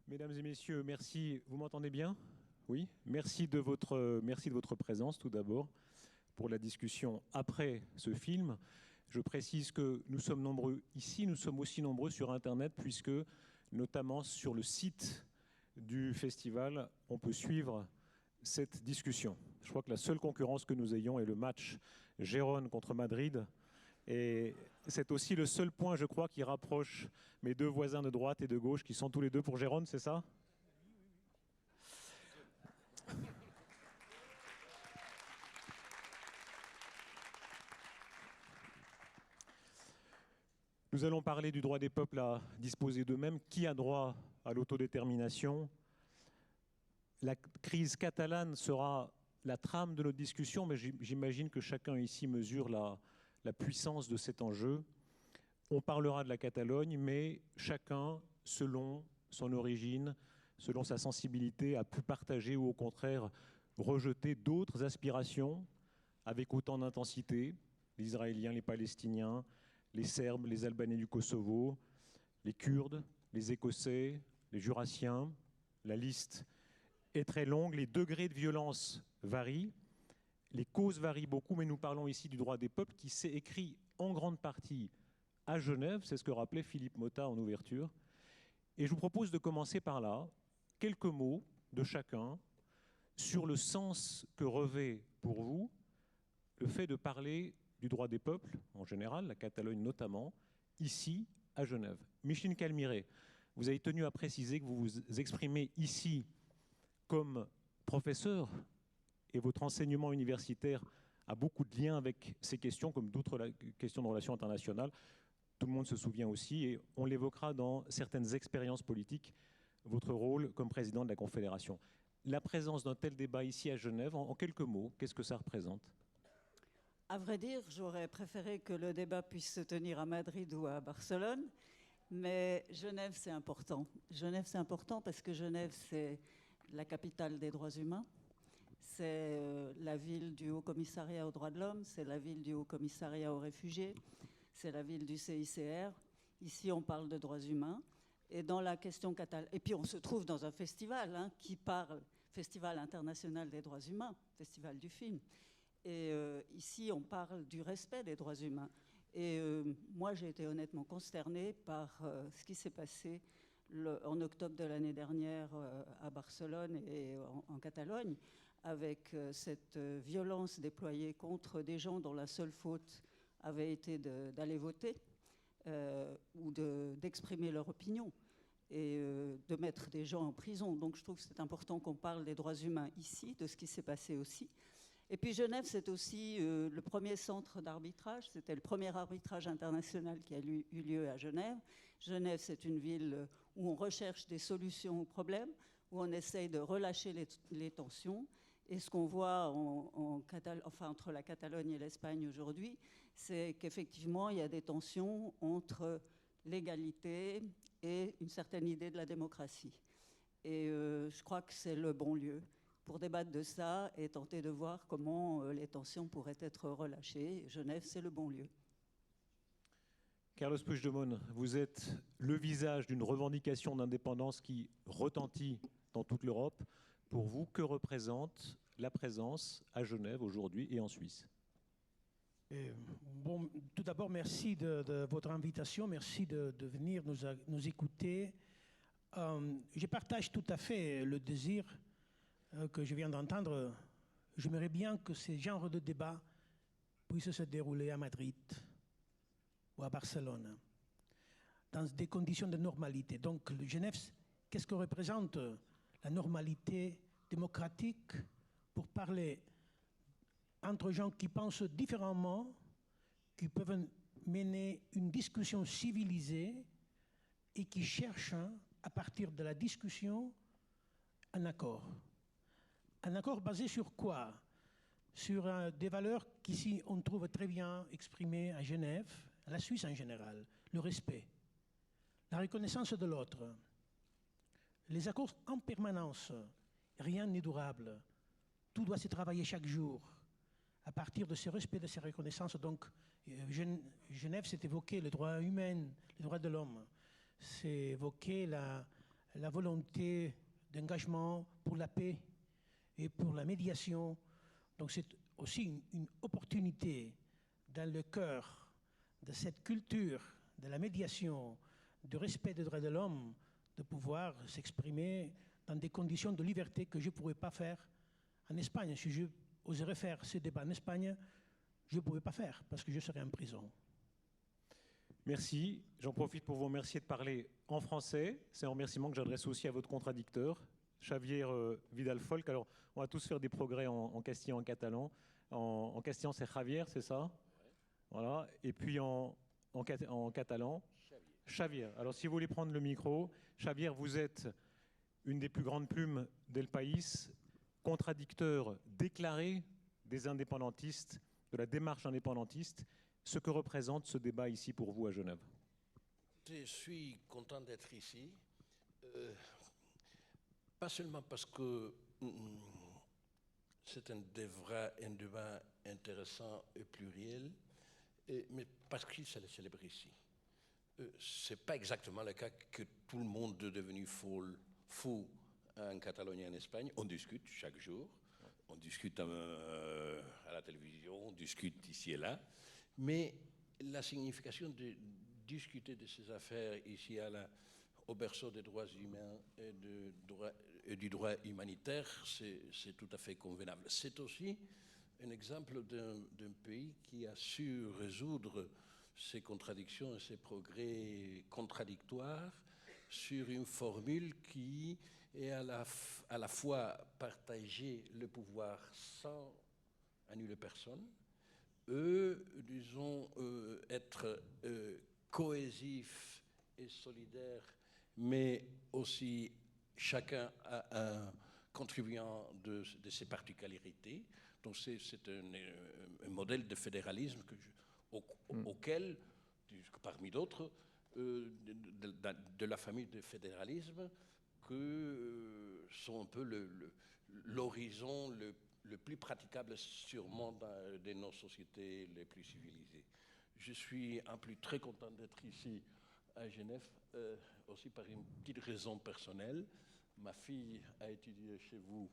Mesdames et messieurs, merci. Vous m'entendez bien? Oui. Merci de votre présence tout d'abord pour la discussion après ce film. Je précise que nous sommes nombreux ici, nous sommes aussi nombreux sur Internet puisque notamment sur le site du festival, on peut suivre cette discussion. Je crois que la seule concurrence que nous ayons est le match Gérone contre Madrid. Et c'est aussi le seul point, je crois, qui rapproche mes deux voisins de droite et de gauche, qui sont tous les deux pour Gérone, c'est ça? Nous allons parler du droit des peuples à disposer d'eux-mêmes. Qui a droit à l'autodétermination? La crise catalane sera la trame de notre discussion, mais j'imagine que chacun ici mesure la puissance de cet enjeu. On parlera de la Catalogne, mais chacun, selon son origine, selon sa sensibilité, a pu partager ou au contraire rejeter d'autres aspirations avec autant d'intensité. Les Israéliens, les Palestiniens, les Serbes, les Albanais du Kosovo, les Kurdes, les Écossais, les Jurassiens. La liste est très longue, les degrés de violence varient, les causes varient beaucoup, mais nous parlons ici du droit des peuples qui s'est écrit en grande partie à Genève, c'est ce que rappelait Philippe Motta en ouverture. Et je vous propose de commencer par là, quelques mots de chacun sur le sens que revêt pour vous le fait de parler du droit des peuples, en général, la Catalogne notamment, ici à Genève. Micheline Calmiré, vous avez tenu à préciser que vous vous exprimez ici comme professeur et votre enseignement universitaire a beaucoup de liens avec ces questions, comme d'autres questions de relations internationales. Tout le monde se souvient aussi, et on l'évoquera dans certaines expériences politiques, votre rôle comme président de la Confédération. La présence d'un tel débat ici à Genève, en quelques mots, qu'est-ce que ça représente? À vrai dire, j'aurais préféré que le débat puisse se tenir à Madrid ou à Barcelone, mais Genève, c'est important. Genève, c'est important parce que Genève, c'est la capitale des droits humains. C'est la ville du Haut-Commissariat aux droits de l'homme, c'est la ville du Haut-Commissariat aux réfugiés, c'est la ville du CICR. Ici, on parle de droits humains. Et dans la question catalane, et puis on se trouve dans un festival qui parle, Festival international des droits humains, Festival du film. Et ici, on parle du respect des droits humains. Et moi, j'ai été honnêtement consternée par ce qui s'est passé en octobre de l'année dernière à Barcelone et en Catalogne, avec cette violence déployée contre des gens dont la seule faute avait été d'aller voter ou d'exprimer leur opinion et de mettre des gens en prison. Donc je trouve que c'est important qu'on parle des droits humains ici, de ce qui s'est passé aussi. Et puis Genève, c'est aussi le premier centre d'arbitrage. C'était le premier arbitrage international qui a eu lieu à Genève. Genève, c'est une ville où on recherche des solutions aux problèmes, où on essaye de relâcher les tensions. Et ce qu'on voit entre la Catalogne et l'Espagne aujourd'hui, c'est qu'effectivement, il y a des tensions entre l'égalité et une certaine idée de la démocratie. Et je crois que c'est le bon lieu pour débattre de ça et tenter de voir comment les tensions pourraient être relâchées. Genève, c'est le bon lieu. Carlos Puigdemont, vous êtes le visage d'une revendication d'indépendance qui retentit dans toute l'Europe. Pour vous, que représente la présence à Genève aujourd'hui et en Suisse? Bon, tout d'abord, merci de votre invitation, merci de venir nous écouter. Je partage tout à fait le désir que je viens d'entendre. J'aimerais bien que ce genre de débat puisse se dérouler à Madrid ou à Barcelone, dans des conditions de normalité. Donc, Genève, qu'est-ce que représente la normalité démocratique pour parler entre gens qui pensent différemment, qui peuvent mener une discussion civilisée et qui cherchent, à partir de la discussion, un accord. Un accord basé sur quoi? Sur des valeurs qu'ici on trouve très bien exprimées à Genève, à la Suisse en général. Le respect, la reconnaissance de l'autre, les accords en permanence. Rien n'est durable. Tout doit se travailler chaque jour à partir de ce respect, de ces reconnaissances. Donc, Genève, c'est évoquer les droits humains, les droits de l'homme. C'est évoquer la volonté d'engagement pour la paix et pour la médiation. Donc c'est aussi une opportunité dans le cœur de cette culture de la médiation, du respect des droits de l'homme, de pouvoir s'exprimer dans des conditions de liberté que je ne pourrais pas faire en Espagne. Si je oserais faire ce débat en Espagne, je ne pourrais pas faire parce que je serais en prison. Merci. J'en profite pour vous remercier de parler en français. C'est un remerciement que j'adresse aussi à votre contradicteur, Xavier Vidal-Folk. Alors, on va tous faire des progrès en castillan, en catalan. En castillan, c'est Javier, c'est ça? Ouais. Voilà. Et puis en catalan, Xavier. Alors, si vous voulez prendre le micro, Xavier, vous êtes une des plus grandes plumes del país, contradicteur déclaré des indépendantistes, de la démarche indépendantiste. Ce que représente ce débat ici pour vous à Genève. Je suis content d'être ici, pas seulement parce que c'est un débat intéressant et pluriel, mais parce qu'il se célèbre ici. Ce n'est pas exactement le cas que tout le monde est devenu fou en Catalogne et en Espagne. On discute chaque jour, on discute à la télévision, on discute ici et là. Mais la signification de discuter de ces affaires ici au berceau des droits humains et du droit humanitaire, c'est tout à fait convenable. C'est aussi un exemple d'un pays qui a su résoudre ces contradictions et ces progrès contradictoires sur une formule qui est à la fois partager le pouvoir sans annuler personne, disons, être cohésif et solidaire, mais aussi chacun contribuant de ses particularités. Donc c'est un modèle de fédéralisme auquel, parmi d'autres, de la famille de fédéralisme, que sont un peu l'horizon le plus praticable sûrement de nos sociétés les plus civilisées. Je suis en plus très content d'être ici à Genève, aussi par une petite raison personnelle. Ma fille a étudié chez vous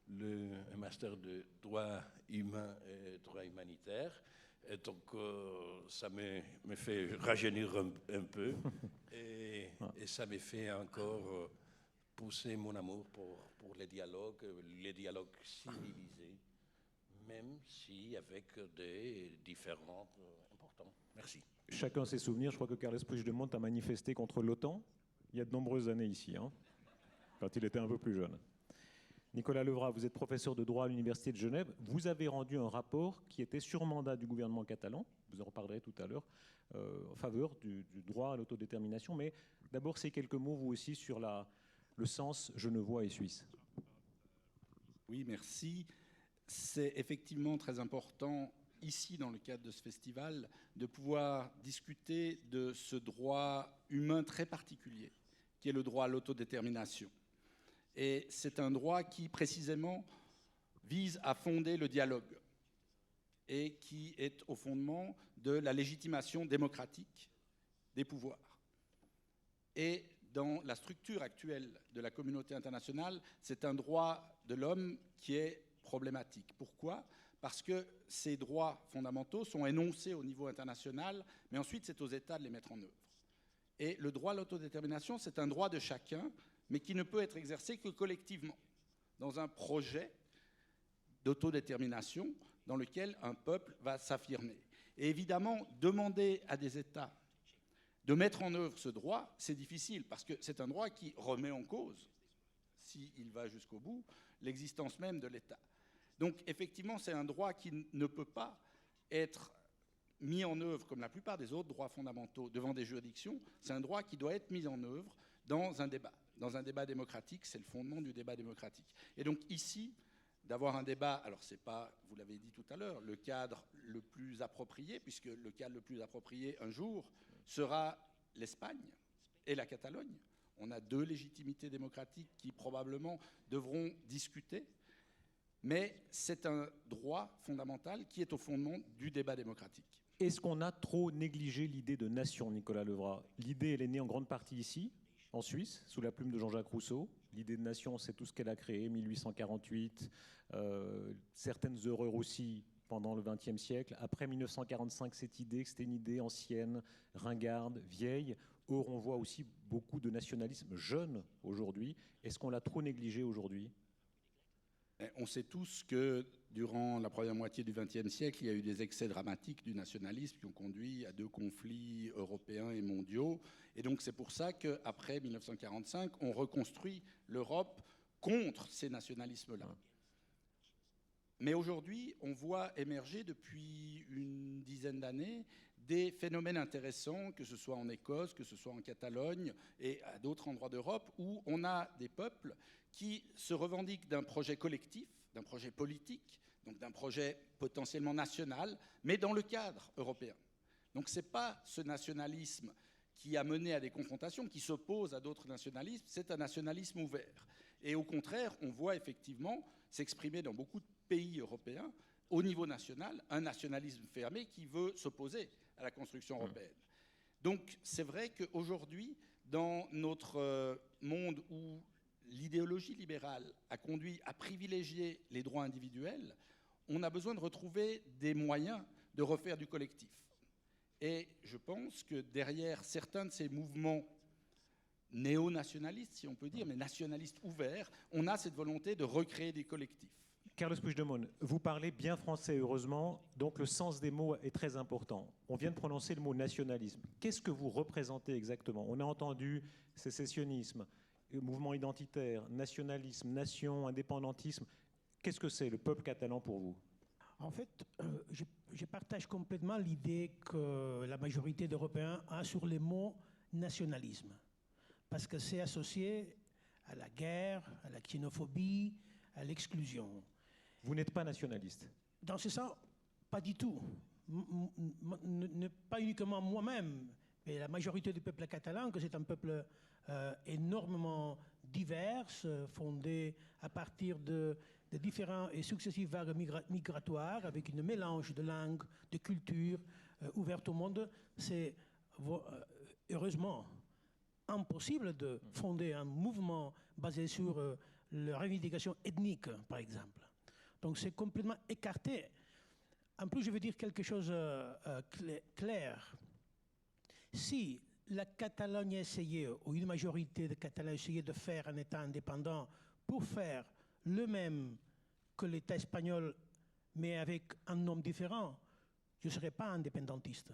un master de droit humain et droit humanitaire. Et donc, ça me fait rajeunir un peu et ça me fait encore pousser mon amour pour les dialogues civilisés, même si avec des différends importants. Merci. Chacun ses souvenirs. Je crois que Carles Puigdemont a manifesté contre l'OTAN il y a de nombreuses années ici, quand il était un peu plus jeune. Nicolas Levrat, vous êtes professeur de droit à l'Université de Genève. Vous avez rendu un rapport qui était sur mandat du gouvernement catalan, vous en reparlerez tout à l'heure, en faveur du droit à l'autodétermination. Mais d'abord, ces quelques mots, vous aussi, sur le sens genevois et suisse. Oui, merci. C'est effectivement très important, ici, dans le cadre de ce festival, de pouvoir discuter de ce droit humain très particulier, qui est le droit à l'autodétermination. Et c'est un droit qui, précisément, vise à fonder le dialogue et qui est au fondement de la légitimation démocratique des pouvoirs. Et dans la structure actuelle de la communauté internationale, c'est un droit de l'homme qui est problématique. Pourquoi ? Parce que ces droits fondamentaux sont énoncés au niveau international, mais ensuite c'est aux États de les mettre en œuvre. Et le droit à l'autodétermination, c'est un droit de chacun, mais qui ne peut être exercé que collectivement, dans un projet d'autodétermination dans lequel un peuple va s'affirmer. Et évidemment, demander à des États de mettre en œuvre ce droit, c'est difficile, parce que c'est un droit qui remet en cause, s'il va jusqu'au bout, l'existence même de l'État. Donc effectivement, c'est un droit qui ne peut pas être mis en œuvre, comme la plupart des autres droits fondamentaux, devant des juridictions. C'est un droit qui doit être mis en œuvre dans un débat démocratique. C'est le fondement du débat démocratique. Et donc ici, d'avoir un débat, alors c'est pas, vous l'avez dit tout à l'heure, le cadre le plus approprié, puisque le cadre le plus approprié un jour sera l'Espagne et la Catalogne. On a deux légitimités démocratiques qui probablement devront discuter, mais c'est un droit fondamental qui est au fondement du débat démocratique. Est-ce qu'on a trop négligé l'idée de nation, Nicolas Levrat ? L'idée, elle est née en grande partie ici, en Suisse, sous la plume de Jean-Jacques Rousseau. L'idée de nation, c'est tout ce qu'elle a créé, 1848, certaines erreurs aussi pendant le XXe siècle. Après 1945, cette idée, que c'était une idée ancienne, ringarde, vieille. Or, on voit aussi beaucoup de nationalisme jeune aujourd'hui. Est-ce qu'on l'a trop négligé aujourd'hui ? On sait tous que durant la première moitié du XXe siècle, il y a eu des excès dramatiques du nationalisme qui ont conduit à 2 conflits européens et mondiaux. Et donc c'est pour ça qu'après 1945, on reconstruit l'Europe contre ces nationalismes-là. Mais aujourd'hui, on voit émerger depuis une dizaine d'années des phénomènes intéressants, que ce soit en Écosse, que ce soit en Catalogne et à d'autres endroits d'Europe, où on a des peuples qui se revendiquent d'un projet collectif, d'un projet politique, donc d'un projet potentiellement national, mais dans le cadre européen. Donc ce n'est pas ce nationalisme qui a mené à des confrontations, qui s'oppose à d'autres nationalismes, c'est un nationalisme ouvert. Et au contraire, on voit effectivement s'exprimer dans beaucoup de pays européens, au niveau national, un nationalisme fermé qui veut s'opposer à la construction européenne. Donc c'est vrai qu'aujourd'hui, dans notre monde où l'idéologie libérale a conduit à privilégier les droits individuels, on a besoin de retrouver des moyens de refaire du collectif. Et je pense que derrière certains de ces mouvements néo-nationalistes, si on peut dire, mais nationalistes ouverts, on a cette volonté de recréer des collectifs. Carlos Puigdemont, vous parlez bien français, heureusement, donc le sens des mots est très important. On vient de prononcer le mot nationalisme. Qu'est-ce que vous représentez exactement ? On a entendu sécessionnisme, mouvement identitaire, nationalisme, nation, indépendantisme. Qu'est-ce que c'est le peuple catalan pour vous ? En fait, je partage complètement l'idée que la majorité d'Européens a sur le mot nationalisme. Parce que c'est associé à la guerre, à la xénophobie, à l'exclusion. Vous n'êtes pas nationaliste ? Dans ce sens, pas du tout. Pas uniquement moi-même, mais la majorité du peuple catalan, que c'est un peuple énormément divers, fondé à partir de différents et successives vagues migratoires, avec une mélange de langues, de cultures ouvertes au monde. C'est heureusement impossible de fonder un mouvement basé sur la revendication ethnique, par exemple. Donc c'est complètement écarté. En plus, je veux dire quelque chose clair. Si la Catalogne essayait, ou une majorité de Catalans essayait de faire un État indépendant pour faire le même que l'État espagnol, mais avec un nom différent, je ne serais pas indépendantiste.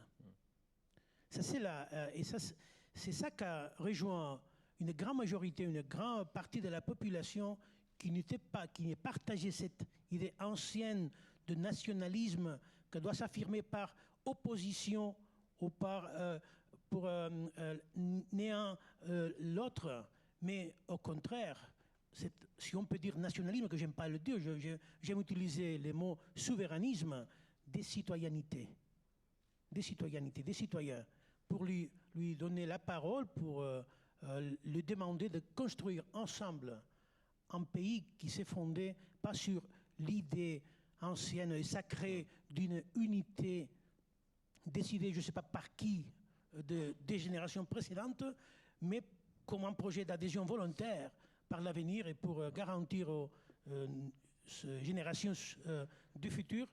Ça, c'est ça qui a rejoint une grande majorité, une grande partie de la population qui ne partageait cette idée ancienne de nationalisme qui doit s'affirmer par opposition ou pour néant l'autre, mais au contraire, si on peut dire nationalisme, que j'aime pas le dire, j'aime utiliser le mot souverainisme, des citoyennetés, des citoyens, pour lui donner la parole, pour lui demander de construire ensemble un pays qui s'est fondé pas sur l'idée ancienne et sacrée d'une unité décidée, je ne sais pas par qui, des générations précédentes, mais comme un projet d'adhésion volontaire par l'avenir et pour garantir aux générations du futur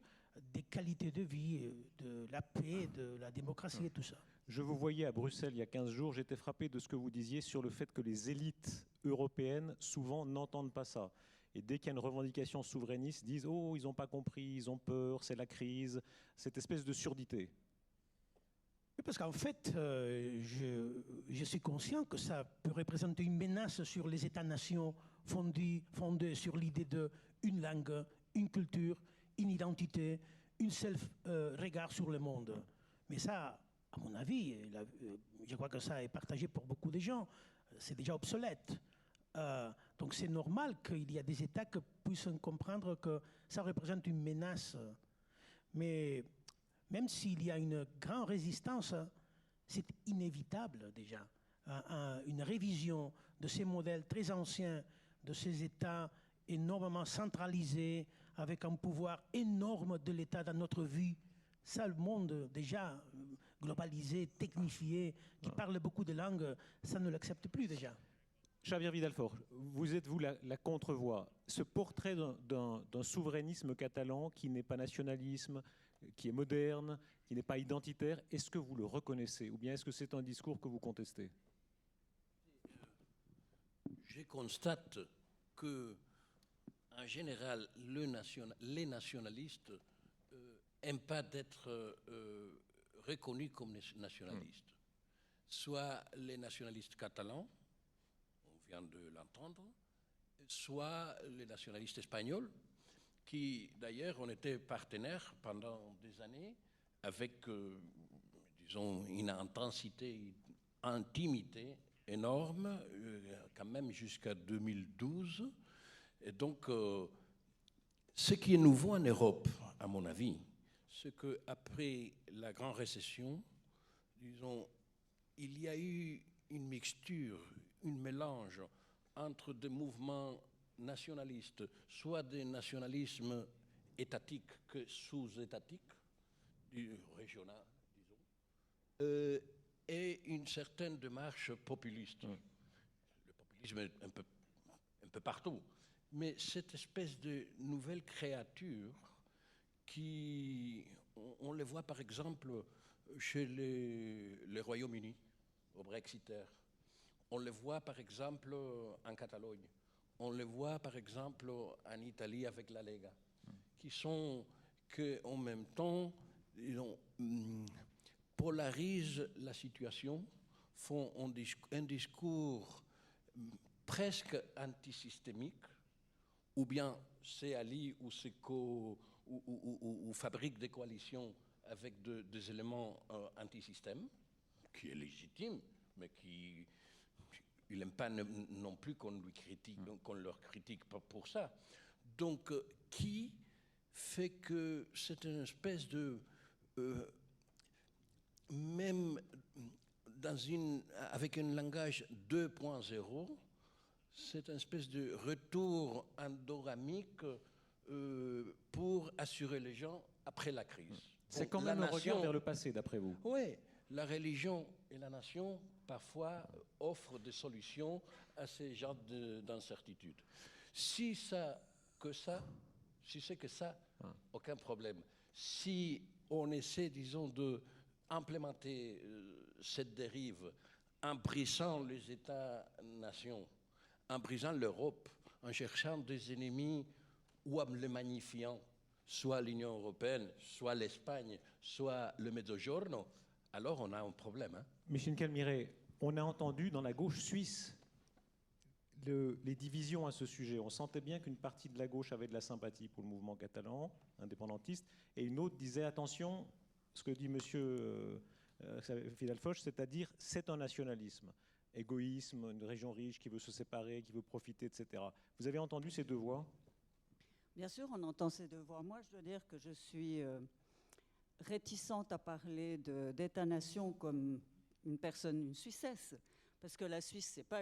des qualités de vie, de la paix, de la démocratie et tout ça. Je vous voyais à Bruxelles il y a 15 jours, j'étais frappé de ce que vous disiez sur le fait que les élites européennes, souvent, n'entendent pas ça. Et dès qu'il y a une revendication souverainiste, disent « Oh, ils n'ont pas compris, ils ont peur, c'est la crise », cette espèce de surdité. Parce qu'en fait, je suis conscient que ça peut représenter une menace sur les États-nations fondés sur l'idée d'une langue, une culture, une identité, un seul regard sur le monde. Mais ça, à mon avis, je crois que ça est partagé pour beaucoup de gens, c'est déjà obsolète. Donc c'est normal qu'il y ait des États qui puissent comprendre que ça représente une menace. Mais même s'il y a une grande résistance, c'est inévitable déjà. Une révision de ces modèles très anciens, de ces États énormément centralisés, avec un pouvoir énorme de l'État dans notre vie, Ça, le monde déjà globalisé, technifié, qui parle beaucoup de langues, ça ne l'accepte plus déjà. Xavier Vidal-Fort, vous êtes, vous, la contre-voix. Ce portrait d'un souverainisme catalan qui n'est pas nationalisme, qui est moderne, qui n'est pas identitaire, est-ce que vous le reconnaissez ou bien est-ce que c'est un discours que vous contestez? Je constate que, en général, les nationalistes n'aiment pas d'être reconnus comme nationalistes. Soit les nationalistes catalans, on vient de l'entendre, soit les nationalistes espagnols, qui d'ailleurs ont été partenaires pendant des années avec, disons, une intimité énorme, quand même jusqu'à 2012. Et donc, ce qui est nouveau en Europe, à mon avis, c'est qu'après la grande récession, disons, il y a eu une mixture, un mélange entre des mouvements nationalistes, soit des nationalismes étatiques que sous-étatiques, du régional, disons, et une certaine démarche populiste. Le populisme est un peu partout. Mais cette espèce de nouvelle créature qui, on le voit par exemple chez les Royaumes-Unis, aux Brexiteurs. On le voit par exemple en Catalogne. On le voit par exemple en Italie avec la Lega, qui sont qu'en même temps, disons, polarisent la situation, font un discours presque antisystémique, ou bien s'allient ou fabriquent des coalitions avec des éléments antisystème, qui est légitime, mais qui il n'aime pas non plus qu'on lui critique, qu'on leur critique pour ça. Donc, qui fait que c'est une espèce de même avec un langage 2.0, c'est une espèce de retour endoramique pour assurer les gens après la crise. C'est quand même un regard vers le passé, d'après vous. Oui, la religion et la nation, parfois, offrent des solutions à ces genres d'incertitudes. Si c'est que ça, aucun problème. Si on essaie, disons, d'implémenter cette dérive en brisant les États-nations, en brisant l'Europe, en cherchant des ennemis ou en les magnifiant, soit l'Union européenne, soit l'Espagne, soit le Mezzogiorno, alors on a un problème. Hein. Michel Calmiret, on a entendu dans la gauche suisse les divisions à ce sujet. On sentait bien qu'une partie de la gauche avait de la sympathie pour le mouvement catalan, indépendantiste, et une autre disait attention, ce que dit M. Vidal-Fort, c'est-à-dire c'est un nationalisme, égoïsme, une région riche qui veut se séparer, qui veut profiter, etc. Vous avez entendu ces deux voix? Bien sûr, on entend ces deux voix. Moi, je dois dire que je suis réticente à parler d'État-nation comme une Suissesse, parce que la Suisse, ce n'est pas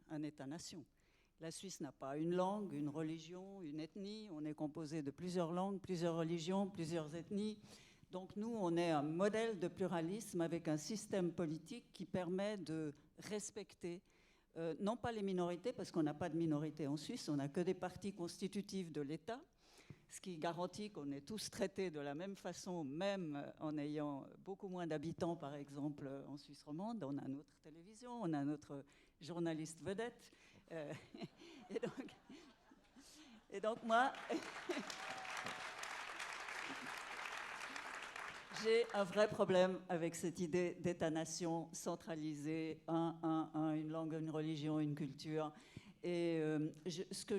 un État-nation. La Suisse n'a pas une langue, une religion, une ethnie. On est composé de plusieurs langues, plusieurs religions, plusieurs ethnies. Donc nous, on est un modèle de pluralisme avec un système politique qui permet de respecter non pas les minorités, parce qu'on n'a pas de minorité en Suisse, on n'a que des parties constitutives de l'État, ce qui garantit qu'on est tous traités de la même façon, même en ayant beaucoup moins d'habitants, par exemple, en Suisse romande. On a notre télévision, on a notre journaliste vedette. Et donc moi... J'ai un vrai problème avec cette idée d'État-nation centralisé, une langue, une religion, une culture. Et ce que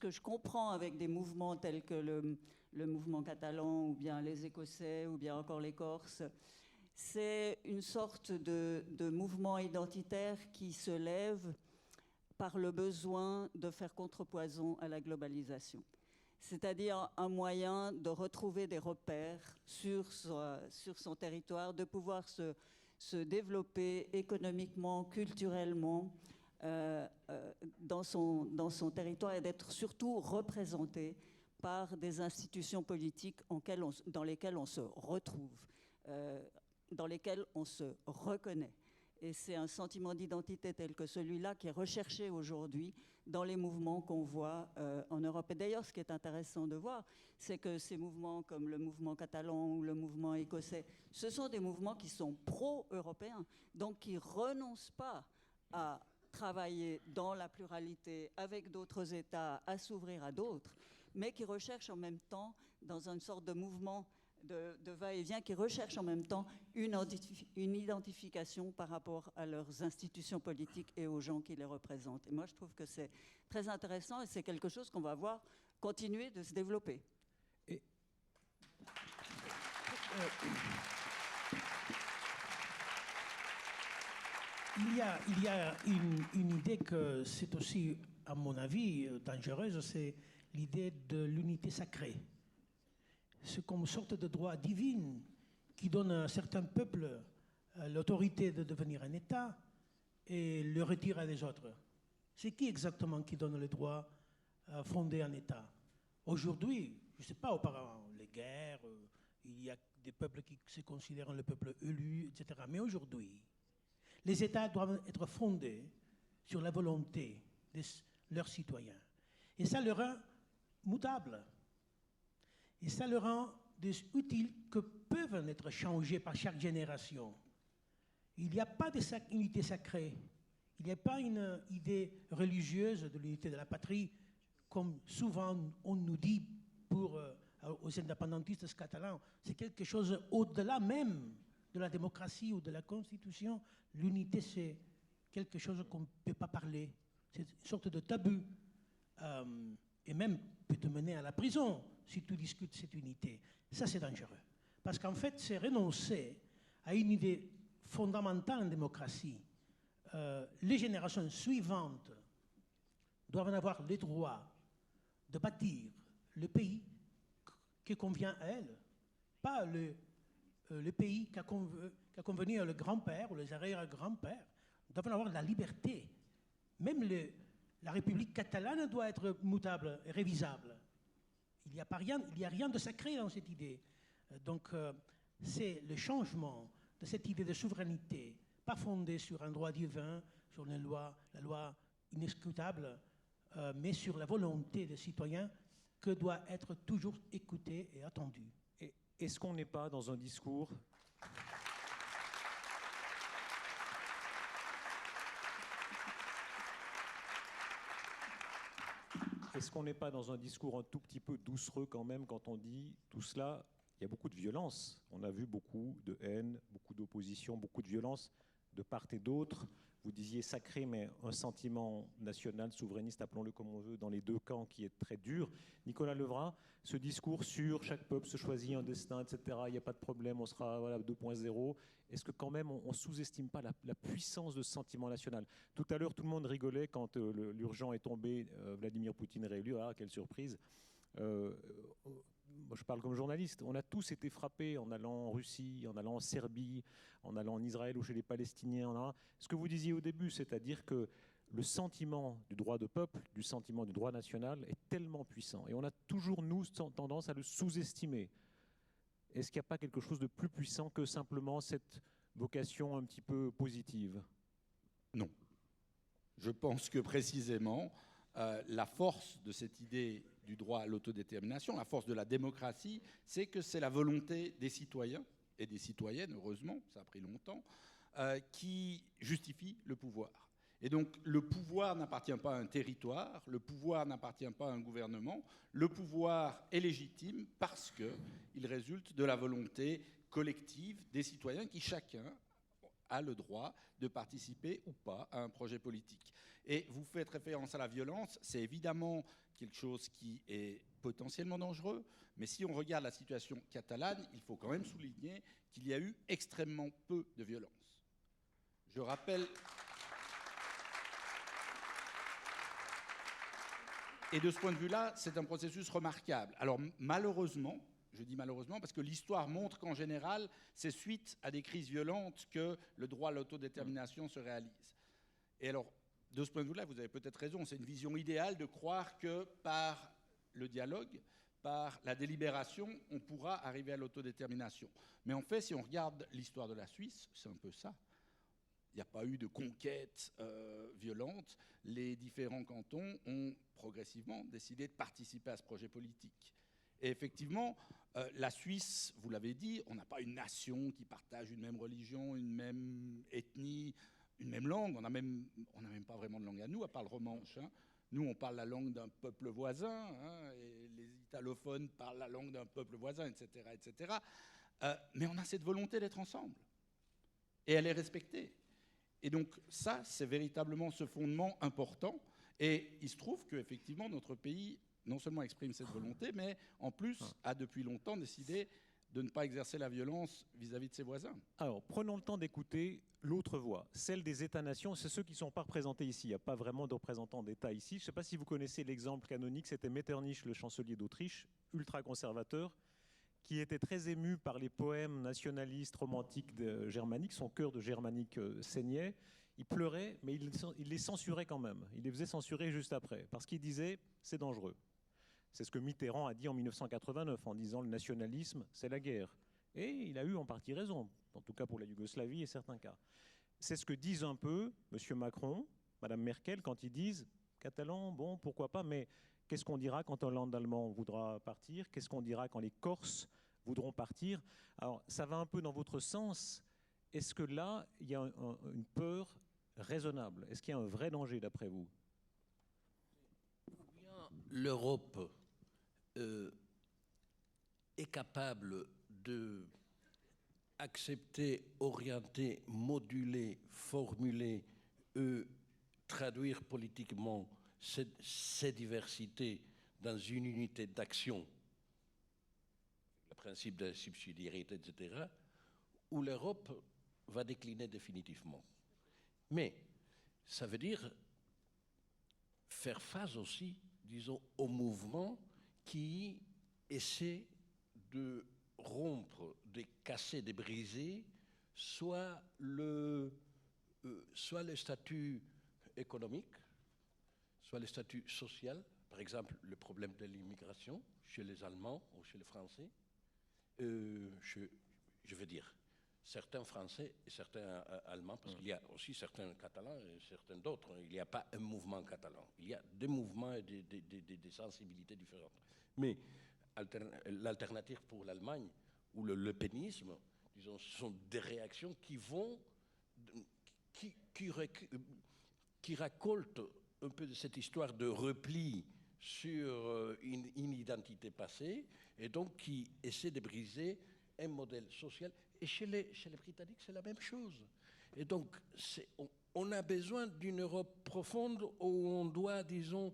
je comprends avec des mouvements tels que le mouvement catalan, ou bien les Écossais, ou bien encore les Corses, c'est une sorte de mouvement identitaire qui se lève par le besoin de faire contrepoison à la globalisation. C'est-à-dire un moyen de retrouver des repères sur son territoire, de pouvoir se développer économiquement, culturellement dans son territoire et d'être surtout représenté par des institutions politiques dans lesquelles on se retrouve, dans lesquelles on se reconnaît. Et c'est un sentiment d'identité tel que celui-là qui est recherché aujourd'hui dans les mouvements qu'on voit en Europe. Et d'ailleurs, ce qui est intéressant de voir, c'est que ces mouvements comme le mouvement catalan ou le mouvement écossais, ce sont des mouvements qui sont pro-européens, donc qui ne renoncent pas à travailler dans la pluralité avec d'autres États, à s'ouvrir à d'autres, mais qui recherchent en même temps, dans une sorte de mouvement de va-et-vient, qui recherchent en même temps une identification par rapport à leurs institutions politiques et aux gens qui les représentent. Et moi, je trouve que c'est très intéressant et c'est quelque chose qu'on va voir continuer de se développer. Il y a une idée que c'est aussi, à mon avis, dangereuse, c'est l'idée de l'unité sacrée. C'est comme une sorte de droit divin qui donne à certains peuples l'autorité de devenir un État et le retire à les autres. C'est qui exactement qui donne le droit à fonder un État? Aujourd'hui, je ne sais pas, auparavant, les guerres, il y a des peuples qui se considèrent le peuple élu, etc. Mais aujourd'hui, les États doivent être fondés sur la volonté de leurs citoyens. Et ça le rend mutable. Et ça le rend des outils que peuvent être changés par chaque génération. Il n'y a pas d'unité sacrée. Il n'y a pas une idée religieuse de l'unité de la patrie, comme souvent on nous dit aux indépendantistes catalans. C'est quelque chose au-delà même de la démocratie ou de la Constitution. L'unité, c'est quelque chose qu'on ne peut pas parler. C'est une sorte de tabou. Et même peut te mener à la prison si tu discutes cette unité. Ça, c'est dangereux. Parce qu'en fait, c'est renoncer à une idée fondamentale en démocratie. Les générations suivantes doivent en avoir le droit de bâtir le pays qui convient à elles, pas le pays qu'a convenu à le grand-père ou les arrière-grands-pères. Ils doivent en avoir la liberté. Même la République catalane doit être mutable et révisable. Il n'y a rien de sacré dans cette idée. Donc, c'est le changement de cette idée de souveraineté, pas fondée sur un droit divin, sur la loi inescrutable, mais sur la volonté des citoyens que doit être toujours écoutée et attendue. Est-ce qu'on n'est pas dans un discours Est-ce qu'on n'est pas dans un discours un tout petit peu doucereux quand même quand on dit tout cela? Il y a beaucoup de violence. On a vu beaucoup de haine, beaucoup d'opposition, beaucoup de violence de part et d'autre. Vous disiez sacré, mais un sentiment national, souverainiste, appelons-le comme on veut, dans les deux camps qui est très dur. Nicolas Levrat, ce discours sur chaque peuple se choisit un destin, etc., il n'y a pas de problème, on sera 2.0. Est-ce que quand même on ne sous-estime pas la puissance de ce sentiment national? Tout à l'heure, tout le monde rigolait quand l'urgent est tombé, Vladimir Poutine réélu, ah, quelle surprise. Moi, je parle comme journaliste. On a tous été frappés en allant en Russie, en allant en Serbie, en allant en Israël ou chez les Palestiniens. Ce que vous disiez au début, c'est-à-dire que le sentiment du droit de peuple, du sentiment du droit national est tellement puissant. Et on a toujours, nous, tendance à le sous-estimer. Est-ce qu'il n'y a pas quelque chose de plus puissant que simplement cette vocation un petit peu positive? Non. Je pense que précisément, la force de cette idée du droit à l'autodétermination, la force de la démocratie, c'est que c'est la volonté des citoyens et des citoyennes, heureusement, ça a pris longtemps, qui justifie le pouvoir. Et donc le pouvoir n'appartient pas à un territoire, le pouvoir n'appartient pas à un gouvernement, le pouvoir est légitime parce qu'il résulte de la volonté collective des citoyens qui chacun a le droit de participer ou pas à un projet politique. Et vous faites référence à la violence, c'est évidemment quelque chose qui est potentiellement dangereux, mais si on regarde la situation catalane, il faut quand même souligner qu'il y a eu extrêmement peu de violence. Je rappelle... Et de ce point de vue-là, c'est un processus remarquable. Alors malheureusement, je dis malheureusement parce que l'histoire montre qu'en général, c'est suite à des crises violentes que le droit à l'autodétermination se réalise. Et alors, de ce point de vue-là, vous avez peut-être raison, c'est une vision idéale de croire que par le dialogue, par la délibération, on pourra arriver à l'autodétermination. Mais en fait, si on regarde l'histoire de la Suisse, c'est un peu ça. Il n'y a pas eu de conquête violente. Les différents cantons ont progressivement décidé de participer à ce projet politique. Et effectivement, la Suisse, vous l'avez dit, on n'a pas une nation qui partage une même religion, une même ethnie, une même langue. On n'a même pas vraiment de langue à nous, à part le romanche. Hein. Nous, on parle la langue d'un peuple voisin, hein, et les italophones parlent la langue d'un peuple voisin, etc. etc. Mais on a cette volonté d'être ensemble. Et elle est respectée. Et donc ça, c'est véritablement ce fondement important. Et il se trouve qu'effectivement, notre pays non seulement exprime cette volonté, mais en plus a depuis longtemps décidé de ne pas exercer la violence vis-à-vis de ses voisins. Alors, prenons le temps d'écouter l'autre voix, celle des États-nations. C'est ceux qui ne sont pas représentés ici. Il n'y a pas vraiment de représentants d'État ici. Je ne sais pas si vous connaissez l'exemple canonique, c'était Metternich, le chancelier d'Autriche, ultra-conservateur, qui était très ému par les poèmes nationalistes romantiques germaniques. Son cœur de germanique saignait. Il pleurait, mais il les censurait quand même. Il les faisait censurer juste après, parce qu'il disait « c'est dangereux ». C'est ce que Mitterrand a dit en 1989, en disant « le nationalisme, c'est la guerre ». Et il a eu en partie raison, en tout cas pour la Yougoslavie et certains cas. C'est ce que disent un peu M. Macron, Mme Merkel, quand ils disent « Catalan, bon, pourquoi pas, mais qu'est-ce qu'on dira quand un land allemand voudra partir? Qu'est-ce qu'on dira quand les Corses voudront partir ?» Alors, ça va un peu dans votre sens. Est-ce que là, il y a une peur raisonnable? Est-ce qu'il y a un vrai danger, d'après vous? L'Europe est capable de accepter, orienter, moduler, formuler, traduire politiquement ces diversités dans une unité d'action, le principe de la subsidiarité, etc., où l'Europe va décliner définitivement. Mais ça veut dire faire face aussi, disons, au mouvement qui essaie de rompre, de casser, de briser, soit le statut économique, soit le statut social, par exemple le problème de l'immigration chez les Allemands ou chez les Français. Je veux dire, certains Français et certains Allemands, parce qu'il y a aussi certains Catalans et certains d'autres. Il n'y a pas un mouvement catalan. Il y a des mouvements et des sensibilités différentes. Mais l'alternative pour l'Allemagne ou le lepénisme, disons, ce sont des réactions qui racoltent un peu de cette histoire de repli sur une identité passée et donc qui essaient de briser un modèle social. Et chez les Britanniques, c'est la même chose. Et donc, on a besoin d'une Europe profonde où on doit, disons,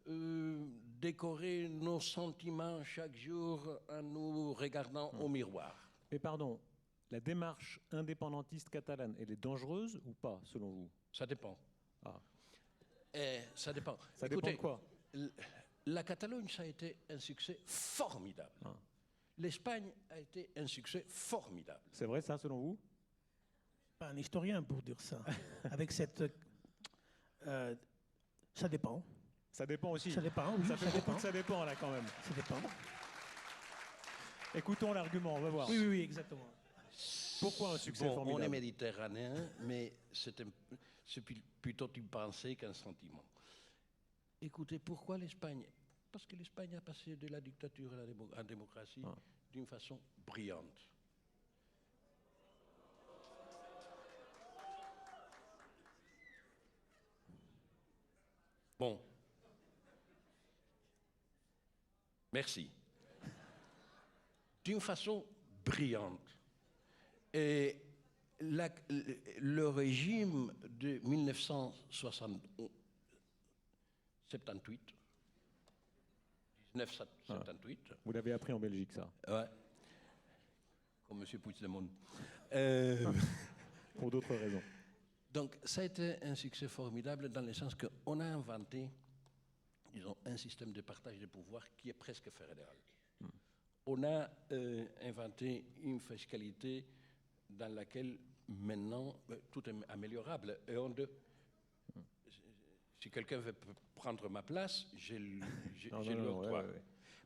décorer nos sentiments chaque jour en nous regardant au miroir. Mais pardon, la démarche indépendantiste catalane, elle est dangereuse ou pas, selon vous? Ça dépend. Ah. Ça dépend. Ça Écoutez, dépend de quoi? La Catalogne, ça a été un succès formidable. Ah. L'Espagne a été un succès formidable. C'est vrai ça, selon vous? Pas un historien pour dire ça. Avec cette... ça dépend. Ça dépend aussi. Ça dépend, oui, Ça fait ça beaucoup dépend. de ça dépend, là, quand même. Ça dépend. Écoutons l'argument, on va voir. Oui, exactement. Pourquoi un succès Bon, formidable? on est méditerranéen, mais c'est plutôt une pensée qu'un sentiment. Écoutez, pourquoi l'Espagne? Parce que l'Espagne a passé de la dictature à la démocratie d'une façon brillante. Bon. Merci. D'une façon brillante. Et le régime de 1978, Vous l'avez appris en Belgique, ça? ouais, comme M. Puigdemont. Pour d'autres raisons. Donc, ça a été un succès formidable dans le sens qu'on a inventé, disons, un système de partage de pouvoir qui est presque fédéral. On a inventé une fiscalité dans laquelle maintenant tout est améliorable. Et si quelqu'un veut prendre ma place, j'ai le octroi.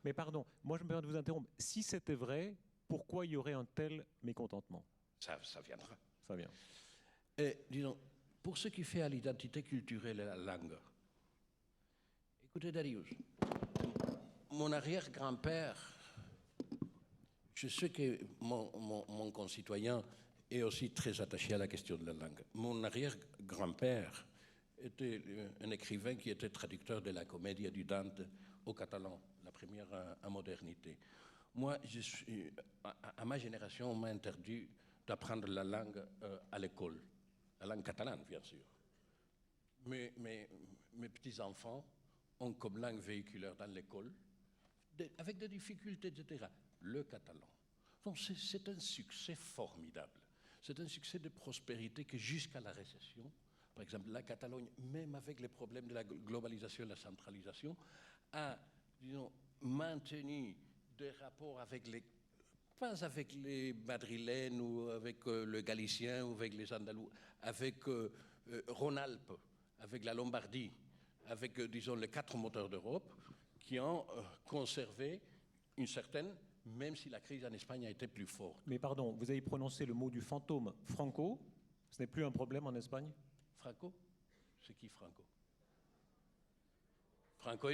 Mais pardon, moi je me permets de vous interrompre. Si c'était vrai, pourquoi il y aurait un tel mécontentement? Ça viendra. Ça vient. Et disons, pour ce qui fait à l'identité culturelle et à la langue, écoutez Darius, mon arrière-grand-père, je sais que mon concitoyen est aussi très attaché à la question de la langue. Mon arrière-grand-père était un écrivain qui était traducteur de la comédie du Dante au catalan, la première en modernité. Moi, à ma génération, on m'a interdit d'apprendre la langue à l'école, la langue catalane, bien sûr. Mes petits-enfants ont comme langue véhiculaire dans l'école, avec des difficultés, etc., le catalan. Donc c'est un succès formidable. C'est un succès de prospérité que jusqu'à la récession, par exemple, la Catalogne, même avec les problèmes de la globalisation et de la centralisation, a, disons, maintenu des rapports avec les, pas avec les Madrilènes ou avec le Galicien ou avec les Andalous, avec Rhône-Alpes, avec la Lombardie, avec, disons, les 4 moteurs d'Europe qui ont conservé une certaine, même si la crise en Espagne a été plus forte. Mais pardon, vous avez prononcé le mot du fantôme. Franco, ce n'est plus un problème en Espagne? Franco? C'est qui Franco? Franco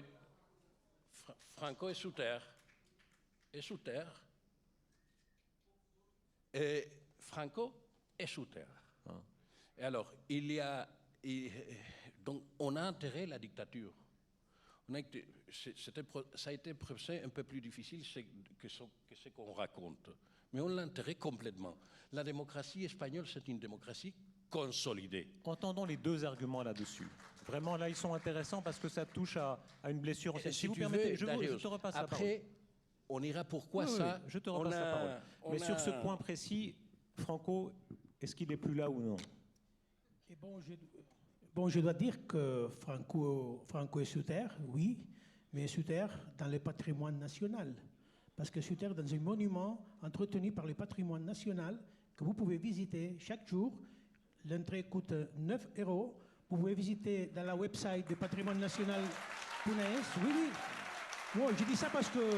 est sous terre. Est sous terre. Et Franco est sous terre. Ah. Et alors, donc, on a enterré la dictature. Ça a été un procès un peu plus difficile que ce qu'on raconte. Mais on l'a enterré complètement. La démocratie espagnole, c'est une démocratie consolidée. Entendons les 2 arguments là-dessus. Vraiment, là, ils sont intéressants parce que ça touche à une blessure. Si vous permettez, je te repasse la parole. Après, on ira pourquoi ça. Je te repasse la parole. Mais sur ce point précis, Franco, est-ce qu'il n'est plus là ou non? Et bon, je dois dire que Franco est sous terre, oui, mais sous terre dans le patrimoine national. Parce que sous terre dans un monument entretenu par le patrimoine national que vous pouvez visiter chaque jour. L'entrée coûte 9 €. Vous pouvez visiter dans la website du patrimoine national Punaes. Oui, oui. Moi, je dis ça parce que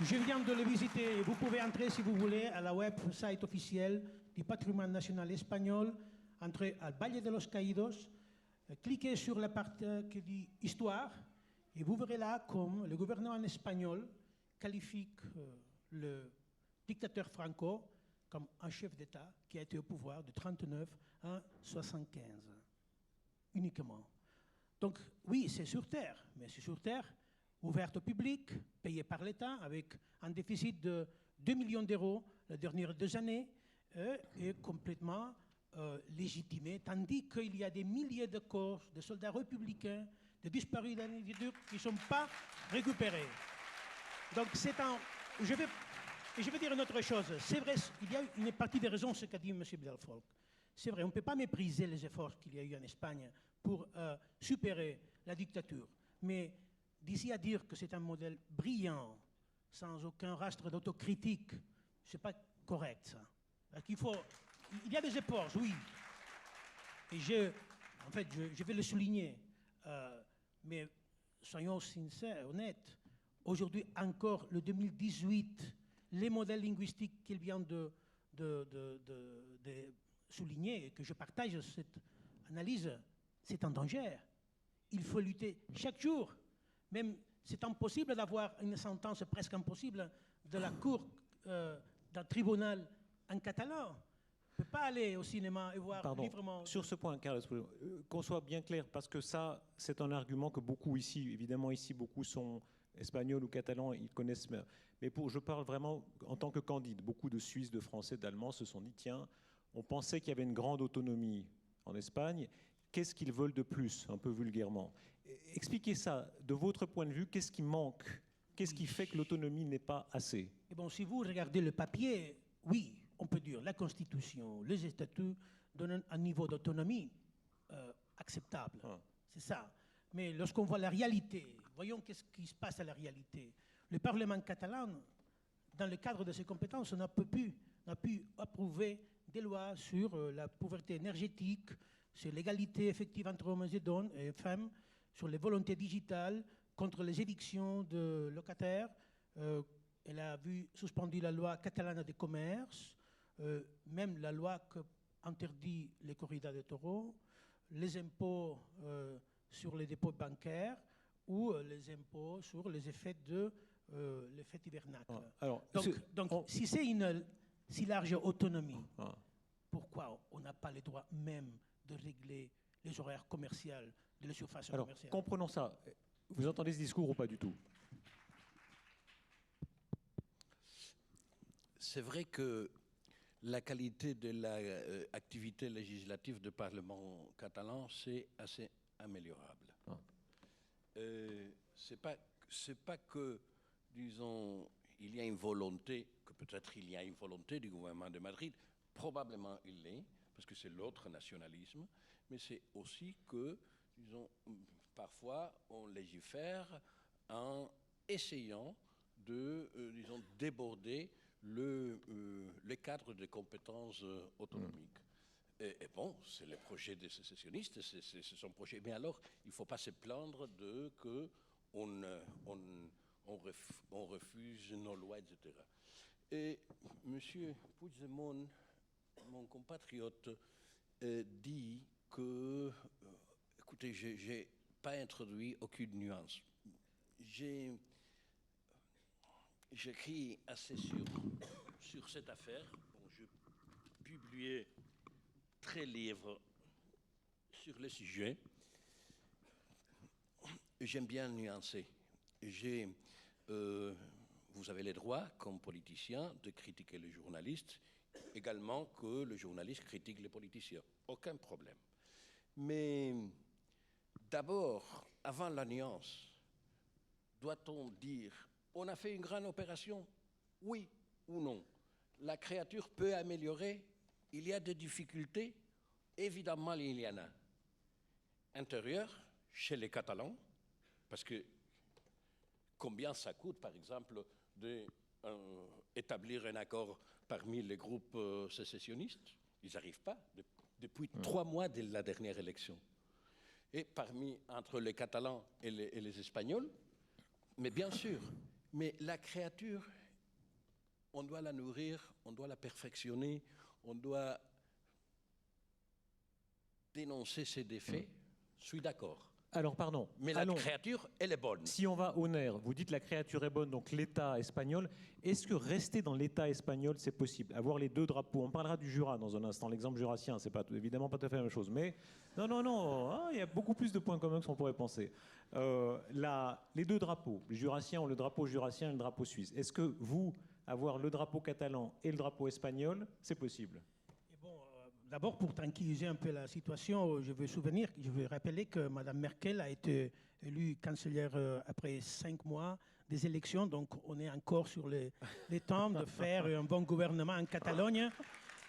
je viens de le visiter. Vous pouvez entrer, si vous voulez, à la website officielle du patrimoine national espagnol. Entrez à Valle de los Caídos, cliquez sur la partie qui dit Histoire, et vous verrez là comme le gouvernement espagnol qualifie le dictateur Franco comme un chef d'État qui a été au pouvoir de 1939 à 1975, uniquement. Donc oui, c'est sur terre, mais c'est sur terre ouverte au public, payée par l'État, avec un déficit de 2 millions d'euros les dernières 2 années, et complètement légitimé, tandis qu'il y a des milliers de corps de soldats républicains, de disparus d'individus qui ne sont pas récupérés. Donc c'est un... Je vais dire une autre chose. C'est vrai, il y a une partie des raisons, ce qu'a dit M. Belfolk. C'est vrai, on ne peut pas mépriser les efforts qu'il y a eu en Espagne pour supérer la dictature. Mais d'ici à dire que c'est un modèle brillant, sans aucun rastre d'autocritique, ce n'est pas correct, ça. Parce qu'il faut... Il y a des efforts, oui. Et je vais le souligner. Mais soyons sincères, honnêtes. Aujourd'hui, encore, le 2018, les modèles linguistiques qu'il vient de souligner, et que je partage cette analyse, c'est en danger. Il faut lutter chaque jour. Même, c'est impossible d'avoir une sentence presque impossible de la cour d'un tribunal en catalan. On ne peut pas aller au cinéma et voir librement... Sur ce point, Carles, qu'on soit bien clair, parce que ça, c'est un argument que beaucoup ici, évidemment ici, beaucoup sont espagnols ou catalans, ils connaissent. Mais je parle vraiment en tant que candide. Beaucoup de Suisses, de Français, d'Allemands se sont dit, tiens, on pensait qu'il y avait une grande autonomie en Espagne. Qu'est-ce qu'ils veulent de plus, un peu vulgairement? Expliquez ça, de votre point de vue, qu'est-ce qui manque? Qu'est-ce qui fait que l'autonomie n'est pas assez? Et bon, si vous regardez le papier, oui, on peut dire la Constitution, les statuts donnent un niveau d'autonomie acceptable. Ah. C'est ça. Mais lorsqu'on voit la réalité, voyons qu'est-ce qui se passe à la réalité. Le Parlement catalan, dans le cadre de ses compétences, n'a pu approuver des lois sur la pauvreté énergétique, sur l'égalité effective entre hommes et femmes, sur les volontés digitales, contre les évictions de locataires. Elle a vu suspendu la loi catalane de commerce, même la loi qui interdit les corridas de taureaux, les impôts sur les dépôts bancaires ou les impôts sur les effets de les fêtes hivernacles. Alors, si c'est une si large autonomie, pourquoi on n'a pas le droit même de régler les horaires commerciaux de la surface commerciale? Comprenons ça. Vous entendez ce discours ou pas du tout? C'est vrai que la qualité de l'activité législative du Parlement catalan, c'est assez améliorable. C'est pas que, disons, il y a une volonté, que peut-être il y a une volonté du gouvernement de Madrid, probablement il l'est, parce que c'est l'autre nationalisme, mais c'est aussi que, disons, parfois on légifère en essayant de, disons, déborder le cadre de compétences autonomiques. Et bon, c'est le projet des sécessionnistes, c'est son projet. Mais alors, il ne faut pas se plaindre de qu'on refuse nos lois, etc. Et M. Puigdemont, mon compatriote, dit que, écoutez, je n'ai pas introduit aucune nuance. J'écris assez sur cette affaire. Bon, je publiais 13 livres sur le sujet. J'aime bien nuancer. Vous avez le droit, comme politicien, de critiquer les journalistes, également que le journaliste critique les politiciens. Aucun problème. Mais d'abord, avant la nuance, doit-on dire on a fait une grande opération, oui ou non? La créature peut améliorer. Il y a des difficultés. Évidemment, il y en a. Intérieures, chez les Catalans, parce que combien ça coûte, par exemple, d'établir un accord parmi les groupes sécessionnistes? Ils n'arrivent pas depuis 3 mois de la dernière élection. Et entre les Catalans et les Espagnols, mais bien sûr. Mais la créature, on doit la nourrir, on doit la perfectionner, on doit dénoncer ses défaits. Je suis d'accord. Alors, pardon. Mais la créature, elle est bonne. Si on va au nerf, vous dites la créature est bonne, donc l'État espagnol. Est-ce que rester dans l'État espagnol, c'est possible? Avoir les deux drapeaux. On parlera du Jura dans un instant. L'exemple jurassien, c'est évidemment pas tout à fait la même chose. Mais non. Il y a beaucoup plus de points communs que ce qu'on pourrait penser. Les deux drapeaux, le jurassien ou le drapeau jurassien et le drapeau suisse. Est-ce que avoir le drapeau catalan et le drapeau espagnol, c'est possible? D'abord, pour tranquilliser un peu la situation, je veux rappeler que Mme Merkel a été élue chancelière après 5 mois des élections, donc on est encore sur les temps de faire un bon gouvernement en Catalogne.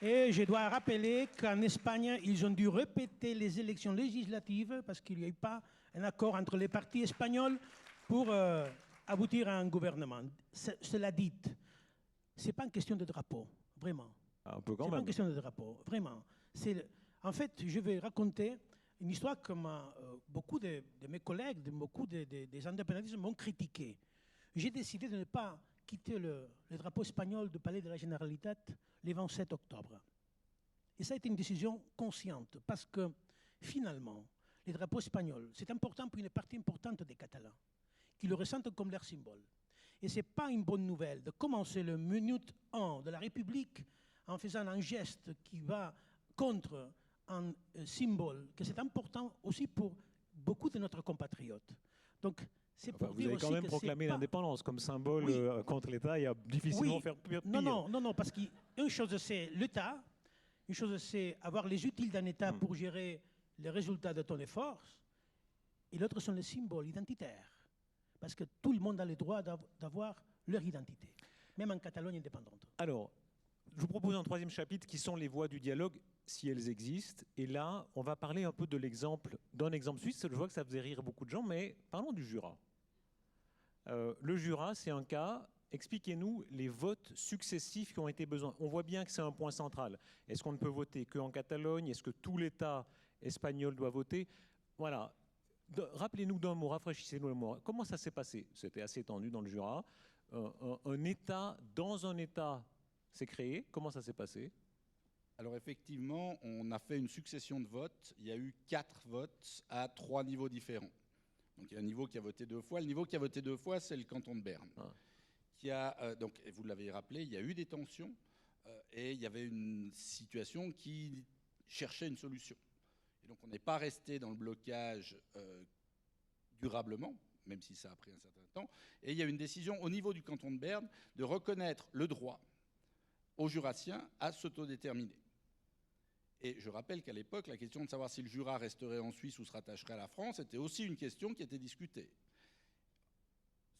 Et je dois rappeler qu'en Espagne, ils ont dû répéter les élections législatives parce qu'il n'y a eu pas un accord entre les partis espagnols pour aboutir à un gouvernement. Cela dit, ce n'est pas une question de drapeau, vraiment. Un peu quand même. C'est pas une question de drapeau, vraiment. En fait, je vais raconter une histoire que beaucoup de mes collègues, beaucoup des indépendantistes m'ont critiqué. J'ai décidé de ne pas quitter le drapeau espagnol du Palais de la Generalitat le 27 octobre. Et ça a été une décision consciente, parce que finalement, le drapeau espagnol, c'est important pour une partie importante des Catalans, qui le ressentent comme leur symbole. Et ce n'est pas une bonne nouvelle de commencer le minute 1 de la République en faisant un geste qui va contre un symbole, que c'est important aussi pour beaucoup de notre compatriotes. Donc, c'est pour vous dire avez aussi quand même que proclamé l'indépendance comme symbole contre l'État, il y a difficilement faire pire. Non, parce qu'une chose c'est l'État, une chose c'est avoir les outils d'un État pour gérer les résultats de ton effort, et l'autre sont les symboles identitaires. Parce que tout le monde a le droit d'avoir leur identité, même en Catalogne indépendante. Alors, je vous propose un 3e chapitre qui sont les voies du dialogue, si elles existent. Et là, on va parler un peu d'un exemple suisse. Je vois que ça faisait rire beaucoup de gens, mais parlons du Jura. Le Jura, c'est un cas. Expliquez-nous les votes successifs qui ont été besoin. On voit bien que c'est un point central. Est-ce qu'on ne peut voter qu'en Catalogne? Est-ce que tout l'État espagnol doit voter? Voilà. Rappelez-nous d'un mot, rafraîchissez-nous le mot. Comment ça s'est passé? C'était assez tendu dans le Jura. Un État dans un État s'est créé. Comment ça s'est passé? Alors effectivement, on a fait une succession de votes. Il y a eu 4 votes à 3 niveaux différents. Donc il y a un niveau qui a voté 2 fois. Le niveau qui a voté 2 fois, c'est le canton de Berne. Donc, et vous l'avez rappelé, il y a eu des tensions et il y avait une situation qui cherchait une solution. Et donc on n'est pas resté dans le blocage durablement, même si ça a pris un certain temps. Et il y a une décision au niveau du canton de Berne de reconnaître le droit aux Jurassiens à s'autodéterminer. Et je rappelle qu'à l'époque, la question de savoir si le Jura resterait en Suisse ou se rattacherait à la France était aussi une question qui était discutée.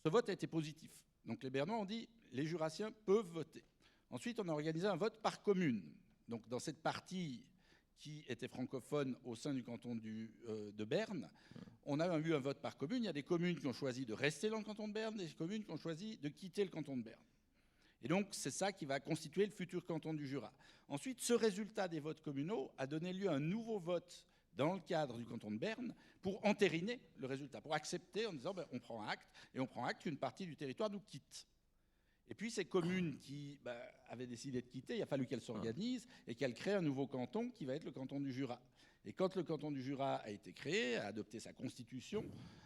Ce vote a été positif. Donc les Bernois ont dit les Jurassiens peuvent voter. Ensuite, on a organisé un vote par commune. Donc dans cette partie qui était francophone au sein du canton de Berne, on a eu un vote par commune. Il y a des communes qui ont choisi de rester dans le canton de Berne, des communes qui ont choisi de quitter le canton de Berne. Et donc, c'est ça qui va constituer le futur canton du Jura. Ensuite, ce résultat des votes communaux a donné lieu à un nouveau vote dans le cadre du canton de Berne pour entériner le résultat, pour accepter en disant on prend acte, et on prend acte qu'une partie du territoire nous quitte. Et puis ces communes qui avaient décidé de quitter, il a fallu qu'elles s'organisent et qu'elles créent un nouveau canton qui va être le canton du Jura. Et quand le canton du Jura a été créé, a adopté sa constitution,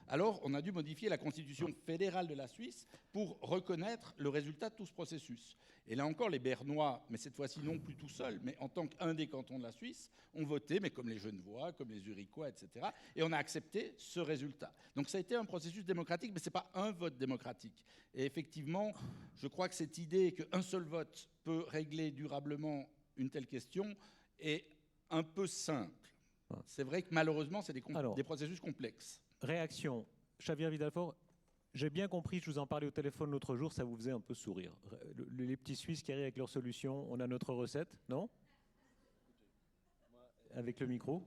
alors on a dû modifier la constitution fédérale de la Suisse pour reconnaître le résultat de tout ce processus. Et là encore, les Bernois, mais cette fois-ci non plus tout seuls, mais en tant qu'un des cantons de la Suisse, ont voté, mais comme les Genevois, comme les Zurichois, etc. Et on a accepté ce résultat. Donc ça a été un processus démocratique, mais ce n'est pas un vote démocratique. Et effectivement, je crois que cette idée qu'un seul vote peut régler durablement une telle question est un peu simple. C'est vrai que malheureusement, c'est des processus complexes. Réaction. Xavier Vidalfort, j'ai bien compris, je vous en parlais au téléphone l'autre jour, ça vous faisait un peu sourire. Les petits Suisses qui arrivent avec leur solution, on a notre recette, non? Avec le micro.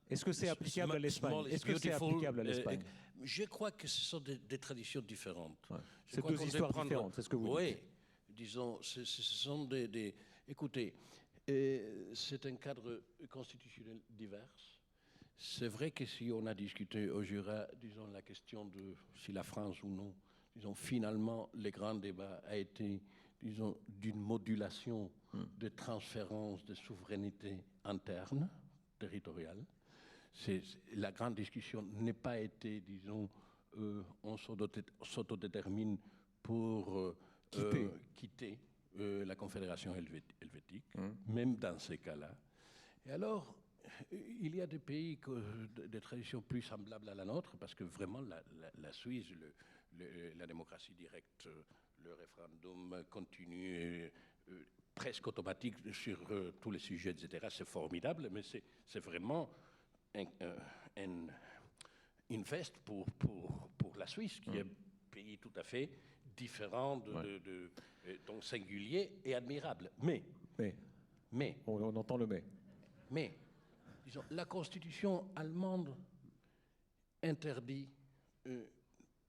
Est-ce que c'est applicable à l'Espagne? Est-ce que c'est applicable à l'Espagne? Je crois que ce sont des traditions différentes. Ouais. C'est deux histoires différentes, c'est ce que vous dites. Oui, disons, ce sont des... Écoutez, c'est un cadre constitutionnel divers. C'est vrai que si on a discuté au Jura, disons, la question de si la France ou non, disons, finalement, le grand débat a été, disons, d'une modulation de transférence de souveraineté interne, territoriale. La grande discussion n'a pas été, disons, on s'autodétermine pour quitter la Confédération helvétique, même dans ces cas-là. Et alors, il y a des pays de traditions plus semblables à la nôtre, parce que vraiment, la Suisse, la démocratie directe, le référendum continu, presque automatique sur tous les sujets, etc. C'est formidable, mais c'est vraiment une veste pour la Suisse, qui est un pays tout à fait différent, donc singulier et admirable. Mais on entend le mais. Mais, disons, la constitution allemande interdit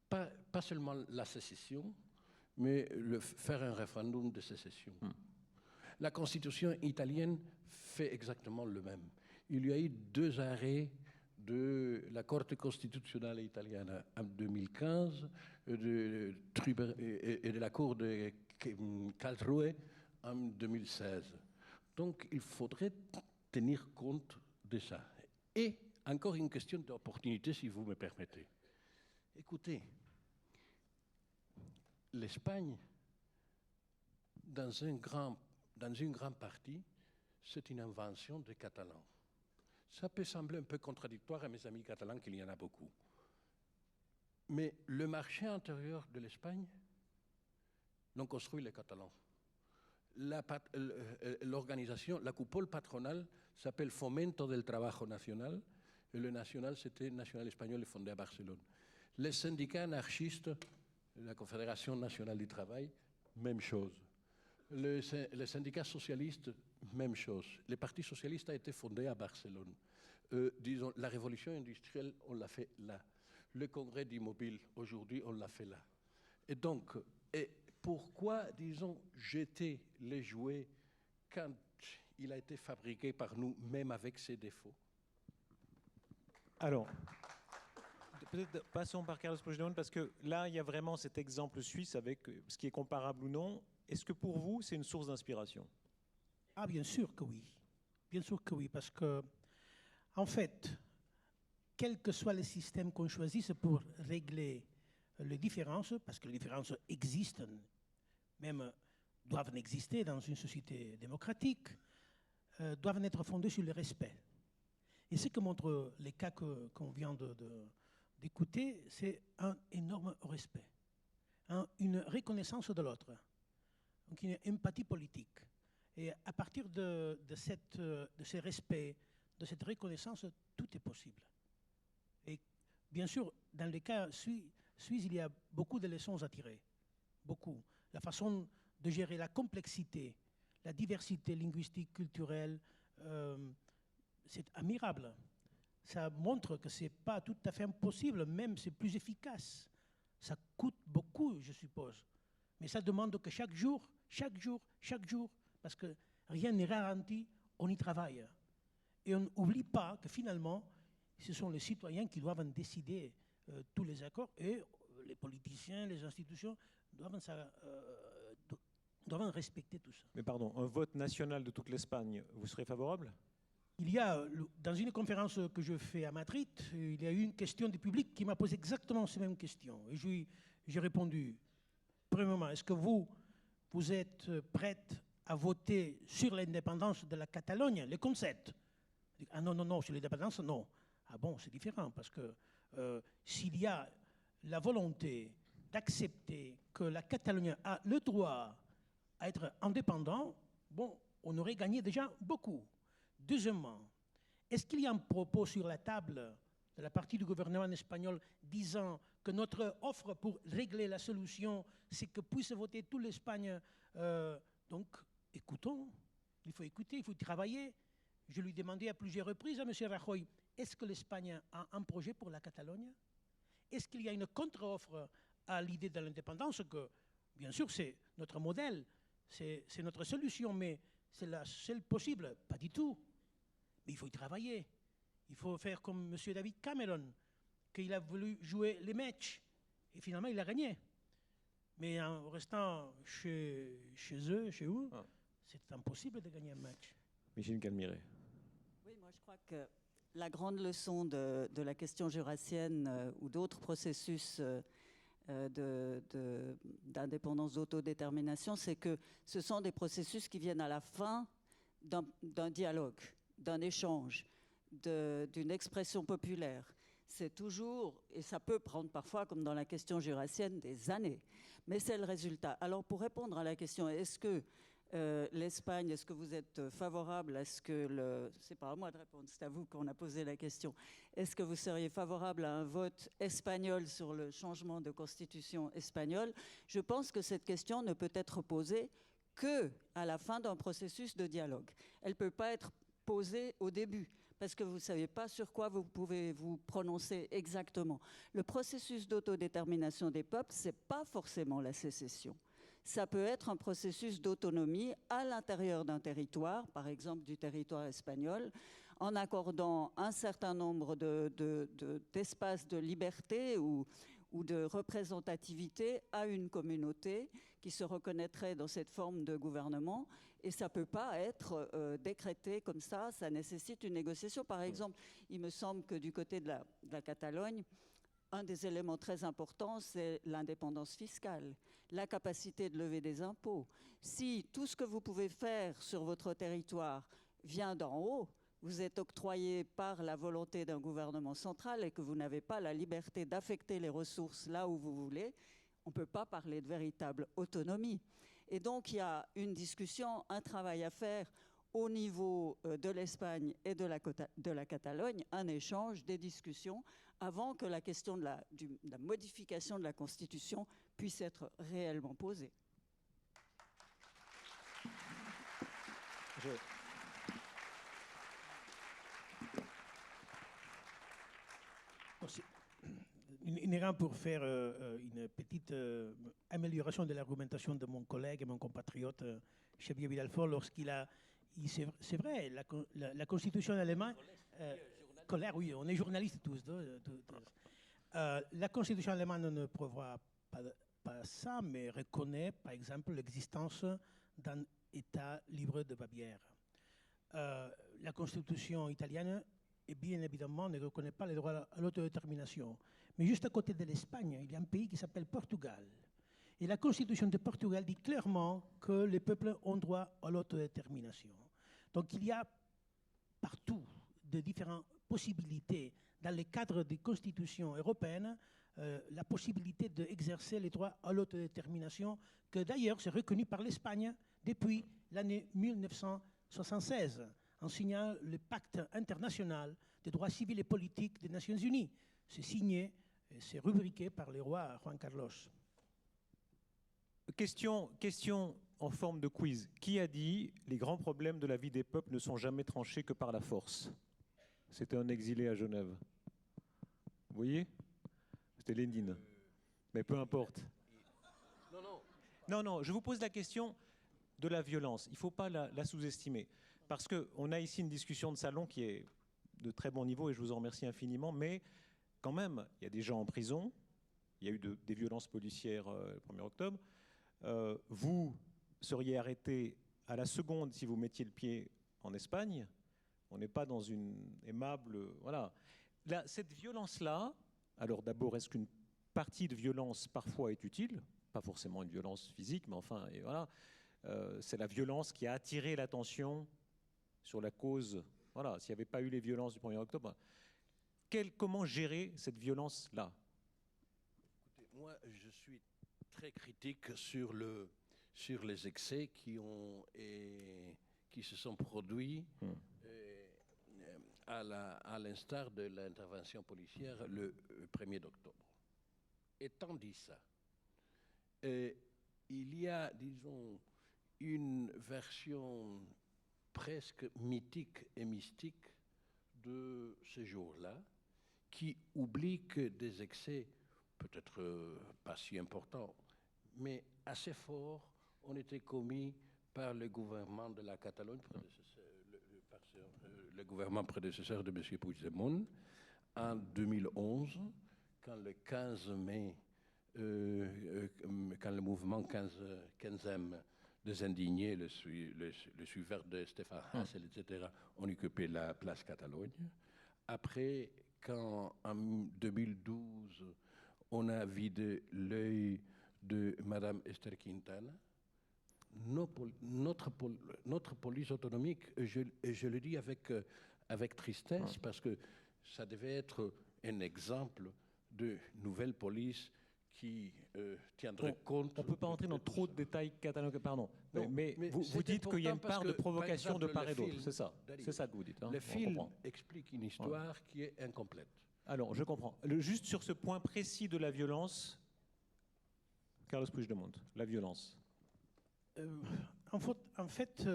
pas seulement la sécession, mais faire un référendum de sécession. La constitution italienne fait exactement le même. Il y a eu 2 arrêts de la Corte costituzionale italienne en 2015 et de la Cour de Karlsruhe en 2016. Donc il faudrait tenir compte de ça. Et encore une question d'opportunité, si vous me permettez. Écoutez, l'Espagne, dans une grande partie, c'est une invention des Catalans. Ça peut sembler un peu contradictoire à mes amis catalans, qu'il y en a beaucoup. Mais le marché intérieur de l'Espagne l'ont construit les Catalans. L'organisation, la coupole patronale s'appelle Fomento del Trabajo Nacional, et le national, c'était National Espagnol, fondé à Barcelone. Les syndicats anarchistes, la Confédération nationale du travail, même chose. Les syndicats socialistes, même chose. Le Parti socialiste a été fondé à Barcelone. Disons, la révolution industrielle, on l'a fait là. Le congrès d'Immobile, aujourd'hui, on l'a fait là. Et donc, pourquoi, disons, jeter les jouets quand il a été fabriqué par nous, même avec ses défauts? Alors, peut-être passons par Carlos Puigdemont, parce que là, il y a vraiment cet exemple suisse avec ce qui est comparable ou non. Est-ce que pour vous, c'est une source d'inspiration? Ah, bien sûr que oui. Bien sûr que oui, parce que, en fait, quel que soit le système qu'on choisisse pour régler les différences, parce que les différences existent, même doivent exister dans une société démocratique, doivent être fondées sur le respect. Et ce que montrent les cas qu'on vient d'écouter, c'est un énorme respect, une reconnaissance de l'autre, donc une empathie politique. Et à partir de ce respect, de cette reconnaissance, tout est possible. Et bien sûr, dans les cas suisses, il y a beaucoup de leçons à tirer. Beaucoup. La façon de gérer la complexité, la diversité linguistique, culturelle, c'est admirable. Ça montre que ce n'est pas tout à fait impossible, même c'est plus efficace. Ça coûte beaucoup, je suppose. Mais ça demande que chaque jour, parce que rien n'est garanti, on y travaille. Et on n'oublie pas que finalement, ce sont les citoyens qui doivent décider tous les accords et les politiciens, les institutions doivent respecter tout ça. Mais pardon, un vote national de toute l'Espagne, vous serez favorable? Il y a, dans une conférence que je fais à Madrid, il y a eu une question du public qui m'a posé exactement ces mêmes questions. Et j'ai répondu, premièrement, est-ce que vous êtes prête à voter sur l'indépendance de la Catalogne, le concept? Ah non, sur l'indépendance, non. Ah bon, c'est différent, parce que s'il y a la volonté d'accepter que la Catalogne a le droit à être indépendant, bon, on aurait gagné déjà beaucoup. Deuxièmement, est-ce qu'il y a un propos sur la table de la partie du gouvernement espagnol disant que notre offre pour régler la solution, c'est que puisse voter toute l'Espagne? Donc, écoutons, il faut écouter, il faut travailler. Je lui demandais à plusieurs reprises à M. Rajoy, est-ce que l'Espagne a un projet pour la Catalogne? Est-ce qu'il y a une contre-offre à l'idée de l'indépendance que, bien sûr, c'est notre modèle, c'est notre solution, mais c'est la seule possible? Pas du tout. Mais il faut y travailler. Il faut faire comme M. David Cameron, qu'il a voulu jouer les matchs. Et finalement, il a gagné. Mais en restant chez eux, c'est impossible de gagner un match. Micheline Calmiret. Oui, moi je crois que la grande leçon de la question jurassienne ou d'autres processus d'indépendance, d'autodétermination, c'est que ce sont des processus qui viennent à la fin d'un dialogue, d'un échange, d'une expression populaire. C'est toujours, et ça peut prendre parfois, comme dans la question jurassienne, des années, mais c'est le résultat. Alors pour répondre à la question, est-ce que l'Espagne, est-ce que vous êtes favorable à ce que c'est pas à moi de répondre, c'est à vous qu'on a posé la question. Est-ce que vous seriez favorable à un vote espagnol sur le changement de constitution espagnole? Je pense que cette question ne peut être posée qu'à la fin d'un processus de dialogue. Elle ne peut pas être posée au début, parce que vous ne savez pas sur quoi vous pouvez vous prononcer exactement. Le processus d'autodétermination des peuples, ce n'est pas forcément la sécession. Ça peut être un processus d'autonomie à l'intérieur d'un territoire, par exemple du territoire espagnol, en accordant un certain nombre d'espaces de liberté ou de représentativité à une communauté qui se reconnaîtrait dans cette forme de gouvernement. Et ça ne peut pas être décrété comme ça nécessite une négociation. Par exemple, il me semble que du côté de la Catalogne, un des éléments très importants, c'est l'indépendance fiscale, la capacité de lever des impôts. Si tout ce que vous pouvez faire sur votre territoire vient d'en haut, vous êtes octroyé par la volonté d'un gouvernement central et que vous n'avez pas la liberté d'affecter les ressources là où vous voulez, on ne peut pas parler de véritable autonomie. Et donc, il y a une discussion, un travail à faire au niveau de l'Espagne et de la Catalogne, un échange, des discussions, avant que la question de la modification de la Constitution puisse être réellement posée. Une erreur pour faire une petite amélioration de l'argumentation de mon collègue et mon compatriote Xavier Vidal-Fort lorsqu'il a... C'est vrai, la Constitution allemande... colère, oui, on est journalistes tous. La Constitution allemande ne prévoit pas ça, mais reconnaît, par exemple, l'existence d'un État libre de Bavière. La Constitution italienne, bien évidemment, ne reconnaît pas les droits à l'autodétermination. Mais juste à côté de l'Espagne, il y a un pays qui s'appelle Portugal. Et la Constitution de Portugal dit clairement que les peuples ont droit à l'autodétermination. Donc il y a partout de différentes possibilités, dans le cadre des constitutions européennes, la possibilité d'exercer les droits à l'autodétermination, que d'ailleurs c'est reconnu par l'Espagne depuis l'année 1976, en signant le pacte international des droits civils et politiques des Nations Unies. C'est signé, c'est rubriqué par le roi Juan Carlos. Question en forme de quiz. Qui a dit « Les grands problèmes de la vie des peuples ne sont jamais tranchés que par la force » ? C'était un exilé à Genève. Vous voyez ? C'était Lénine. Mais peu importe. Non, je vous pose la question de la violence. Il ne faut pas la sous-estimer. Parce qu'on a ici une discussion de salon qui est de très bon niveau et je vous en remercie infiniment. Mais quand même, il y a des gens en prison. Il y a eu des violences policières le 1er octobre. Vous seriez arrêté à la seconde si vous mettiez le pied en Espagne. On n'est pas dans une aimable... Voilà. Là, cette violence-là, alors d'abord, est-ce qu'une partie de violence parfois est utile ? Pas forcément une violence physique, mais enfin, et voilà. C'est la violence qui a attiré l'attention sur la cause. Voilà, s'il n'y avait pas eu les violences du 1er octobre, comment gérer cette violence-là ? Écoutez, moi, je suis très critique sur les excès qui se sont produits à l'instar de l'intervention policière le 1er octobre. Étant dit ça, il y a, disons, une version presque mythique et mystique de ce jour-là qui oublie que des excès, peut-être pas si importants, mais assez forts, ont été commis par le gouvernement de la Catalogne, le gouvernement prédécesseur de M. Puigdemont, en 2011, quand le 15 mai, quand le mouvement 15e des indignés, le suiveur de Stéphane Hassel, etc., ont occupé la place Catalogne. Après, quand en 2012, on a vidé l'œil de Mme Esther Quintana, notre police autonomique, et je le dis avec tristesse, parce que ça devait être un exemple de nouvelle police qui tiendrait compte... On ne peut pas entrer dans trop de détails catalans, pardon. Non, mais vous dites qu'il y a une part de provocation de part et d'autre, c'est ça. C'est ça que vous dites. Hein, le film explique une histoire qui est incomplète. Alors, je comprends. Juste sur ce point précis de la violence, Carlos Puigdemont, la violence. En fait,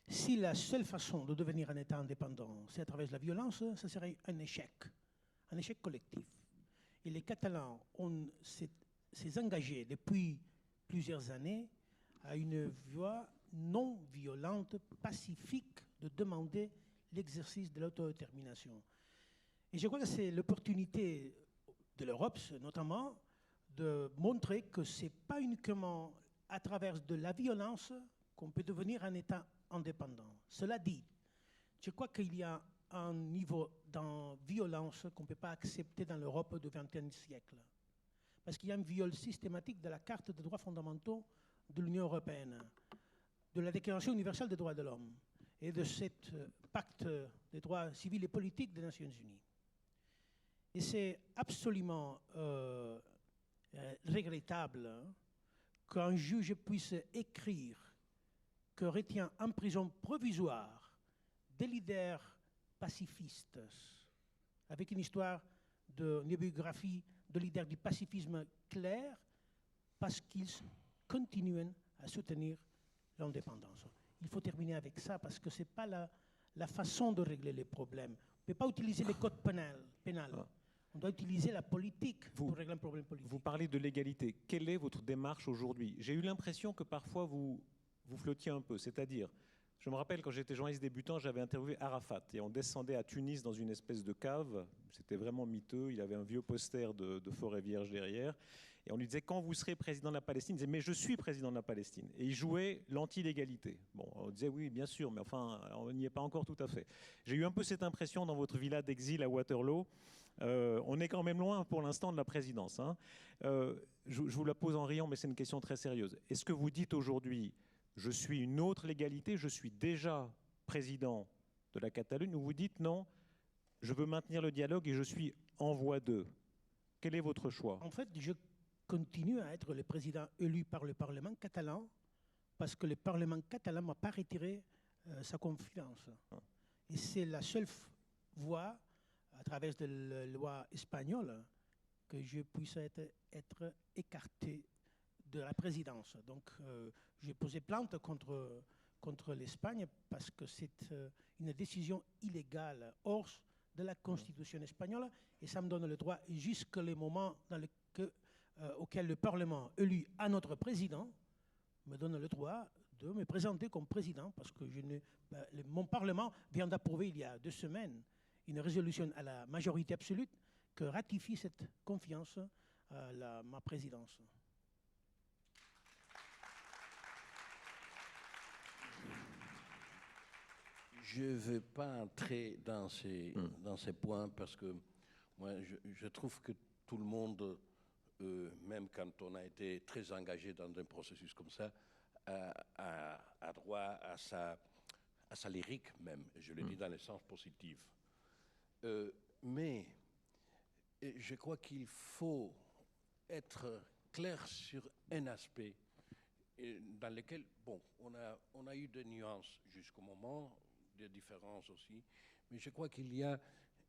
si la seule façon de devenir un État indépendant, c'est à travers la violence, ça serait un échec collectif. Et les Catalans s'est engagés depuis plusieurs années à une voie non violente, pacifique, de demander l'exercice de l'autodétermination. Et je crois que c'est l'opportunité de l'Europe, notamment, de montrer que ce n'est pas uniquement à travers de la violence qu'on peut devenir un État indépendant. Cela dit, je crois qu'il y a un niveau de violence qu'on ne peut pas accepter dans l'Europe du XXe siècle. Parce qu'il y a un viol systématique de la Charte des droits fondamentaux de l'Union européenne, de la Déclaration universelle des droits de l'homme et de ce pacte des droits civils et politiques des Nations unies. Et c'est absolument regrettable qu'un juge puisse écrire que retient en prison provisoire des leaders pacifistes, avec une histoire une biographie de leaders du pacifisme clair, parce qu'ils continuent à soutenir l'indépendance. Il faut terminer avec ça, parce que ce n'est pas la façon de régler les problèmes. On ne peut pas utiliser les codes pénals. On doit utiliser la politique pour régler un problème politique. Vous parlez de l'égalité. Quelle est votre démarche aujourd'hui ? J'ai eu l'impression que parfois vous flottiez un peu. C'est-à-dire, Je me rappelle, quand j'étais journaliste débutant, j'avais interviewé Arafat. Et on descendait à Tunis dans une espèce de cave. C'était vraiment miteux. Il avait un vieux poster de forêt vierge derrière. Et on lui disait, quand vous serez président de la Palestine, il disait, mais je suis président de la Palestine. Et il jouait l'anti-légalité. Bon, on disait, oui, bien sûr, mais enfin, on n'y est pas encore tout à fait. J'ai eu un peu cette impression dans votre villa d'exil à Waterloo. On est quand même loin pour l'instant de la présidence, hein. Je vous la pose en riant, mais c'est une question très sérieuse. Est-ce que vous dites aujourd'hui, je suis une autre légalité, je suis déjà président de la Catalogne, ou vous dites non, je veux maintenir le dialogue et je suis en voie d'eux? Quel est votre choix? En fait, je continue à être le président élu par le Parlement catalan parce que le Parlement catalan ne m'a pas retiré sa confiance. Et c'est la seule voie, à travers la loi espagnole, que je puisse être écarté de la présidence. Donc, j'ai posé plainte contre l'Espagne parce que c'est une décision illégale hors de la Constitution espagnole et ça me donne le droit, jusqu'au moment auquel le Parlement élu à notre président me donne le droit de me présenter comme président parce que mon Parlement vient d'approuver il y a 2 semaines une résolution à la majorité absolue qui ratifie cette confiance à ma présidence. Je ne veux pas entrer dans ces points parce que moi, je trouve que tout le monde, même quand on a été très engagé dans un processus comme ça, a droit à sa lyrique même. Je le dis dans le sens positif. Mais je crois qu'il faut être clair sur un aspect dans lequel, bon, on a eu des nuances jusqu'au moment, des différences aussi, mais je crois qu'il y a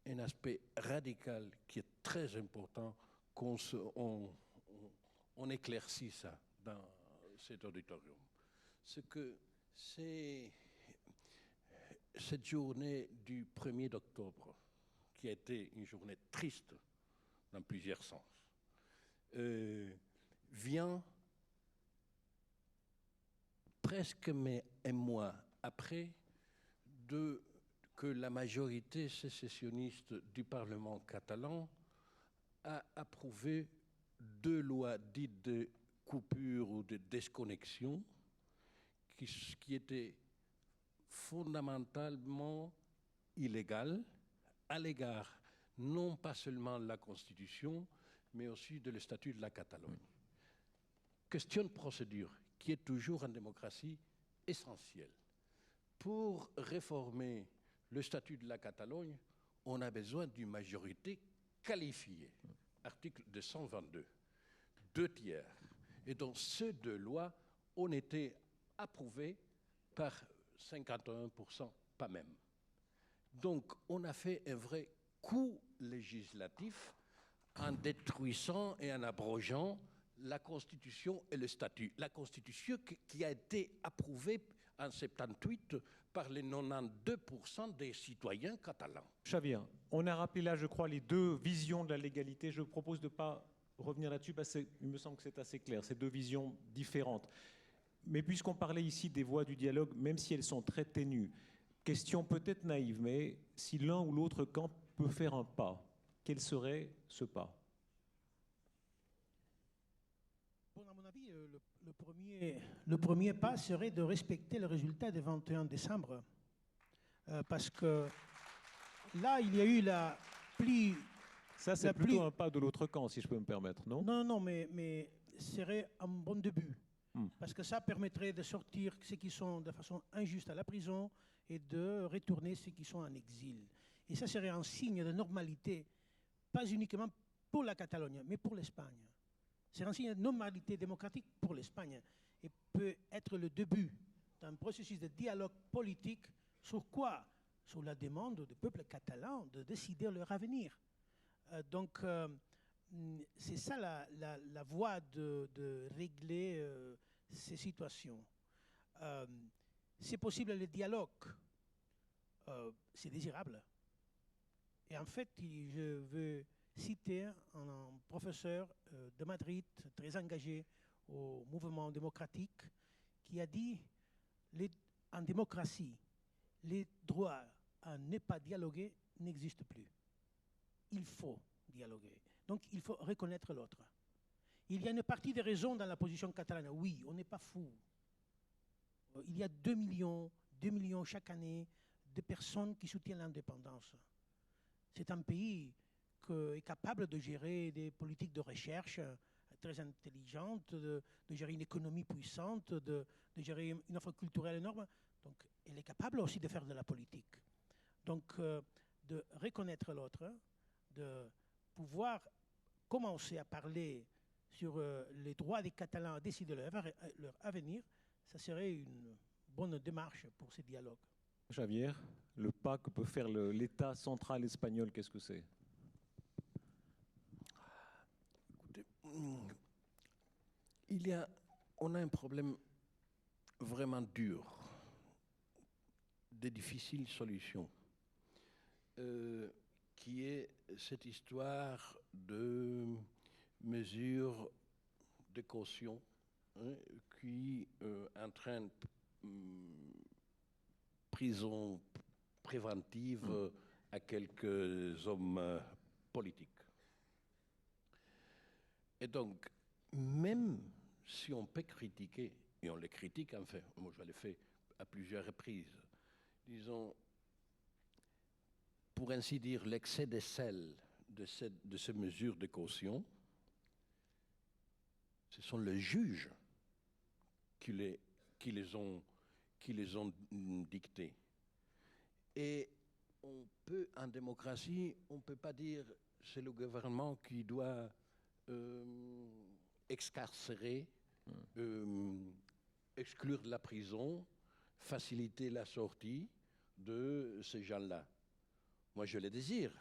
un aspect radical qui est très important qu'on éclaircit ça dans cet auditorium. C'est que cette journée du 1er octobre, qui a été une journée triste dans plusieurs sens, vient presque un mois après que la majorité sécessionniste du Parlement catalan a approuvé 2 lois dites de coupure ou de déconnexion qui étaient fondamentalement illégales à l'égard non pas seulement de la Constitution, mais aussi de le statut de la Catalogne. Question de procédure qui est toujours en démocratie essentielle. Pour réformer le statut de la Catalogne, on a besoin d'une majorité qualifiée. Article 222, 2 tiers. Et donc, ces 2 lois ont été approuvées par 51%, pas même. Donc, on a fait un vrai coup législatif en détruisant et en abrogeant la Constitution et le statut. La Constitution qui a été approuvée en 78 par les 92% des citoyens catalans. Xavier, on a rappelé là, je crois, les 2 visions de la légalité. Je propose de ne pas revenir là-dessus parce qu'il me semble que c'est assez clair, ces 2 visions différentes. Mais puisqu'on parlait ici des voies du dialogue, même si elles sont très ténues, question peut-être naïve, mais si l'un ou l'autre camp peut faire un pas, quel serait ce pas? Bon, à mon avis, le premier pas serait de respecter le résultat du 21 décembre. Parce que là, il y a eu la pluie. Ça, c'est plutôt un pas de l'autre camp, si je peux me permettre, non? Non, mais ce serait un bon début. Parce que ça permettrait de sortir ceux qui sont de façon injuste à la prison et de retourner ceux qui sont en exil. Et ça serait un signe de normalité, pas uniquement pour la Catalogne, mais pour l'Espagne. C'est un signe de normalité démocratique pour l'Espagne et peut être le début d'un processus de dialogue politique sur quoi? Sur la demande du peuple catalan de décider leur avenir. Donc, c'est ça la voie de régler ces situations. C'est possible le dialogue, c'est désirable. Et en fait, je veux citer un professeur de Madrid très engagé au mouvement démocratique qui a dit en démocratie, les droits à ne pas dialoguer n'existent plus. Il faut dialoguer. Donc il faut reconnaître l'autre. Il y a une partie des raisons dans la position catalane. Oui, on n'est pas fou. Il y a 2 millions chaque année de personnes qui soutiennent l'indépendance. C'est un pays qui est capable de gérer des politiques de recherche très intelligentes, de gérer une économie puissante, de gérer une offre culturelle énorme. Donc, elle est capable aussi de faire de la politique. Donc, de reconnaître l'autre, de pouvoir commencer à parler sur les droits des Catalans à décider de leur avenir, ça serait une bonne démarche pour ces dialogues. Javier, le pas que peut faire l'État central espagnol, qu'est-ce que c'est? Écoutez, on a un problème vraiment dur, de difficiles solutions, qui est cette histoire de mesures de caution qui entraînent prison préventive à quelques hommes politiques. Et donc, même si on peut critiquer, et on les critique enfin, moi je l'ai fait à plusieurs reprises, disons, pour ainsi dire, l'excès de sel de ces mesures de caution, ce sont les juges qui les ont dictées. Et on peut, en démocratie, on ne peut pas dire c'est le gouvernement qui doit excarcérer, exclure de la prison, faciliter la sortie de ces gens-là. Moi, je le désire,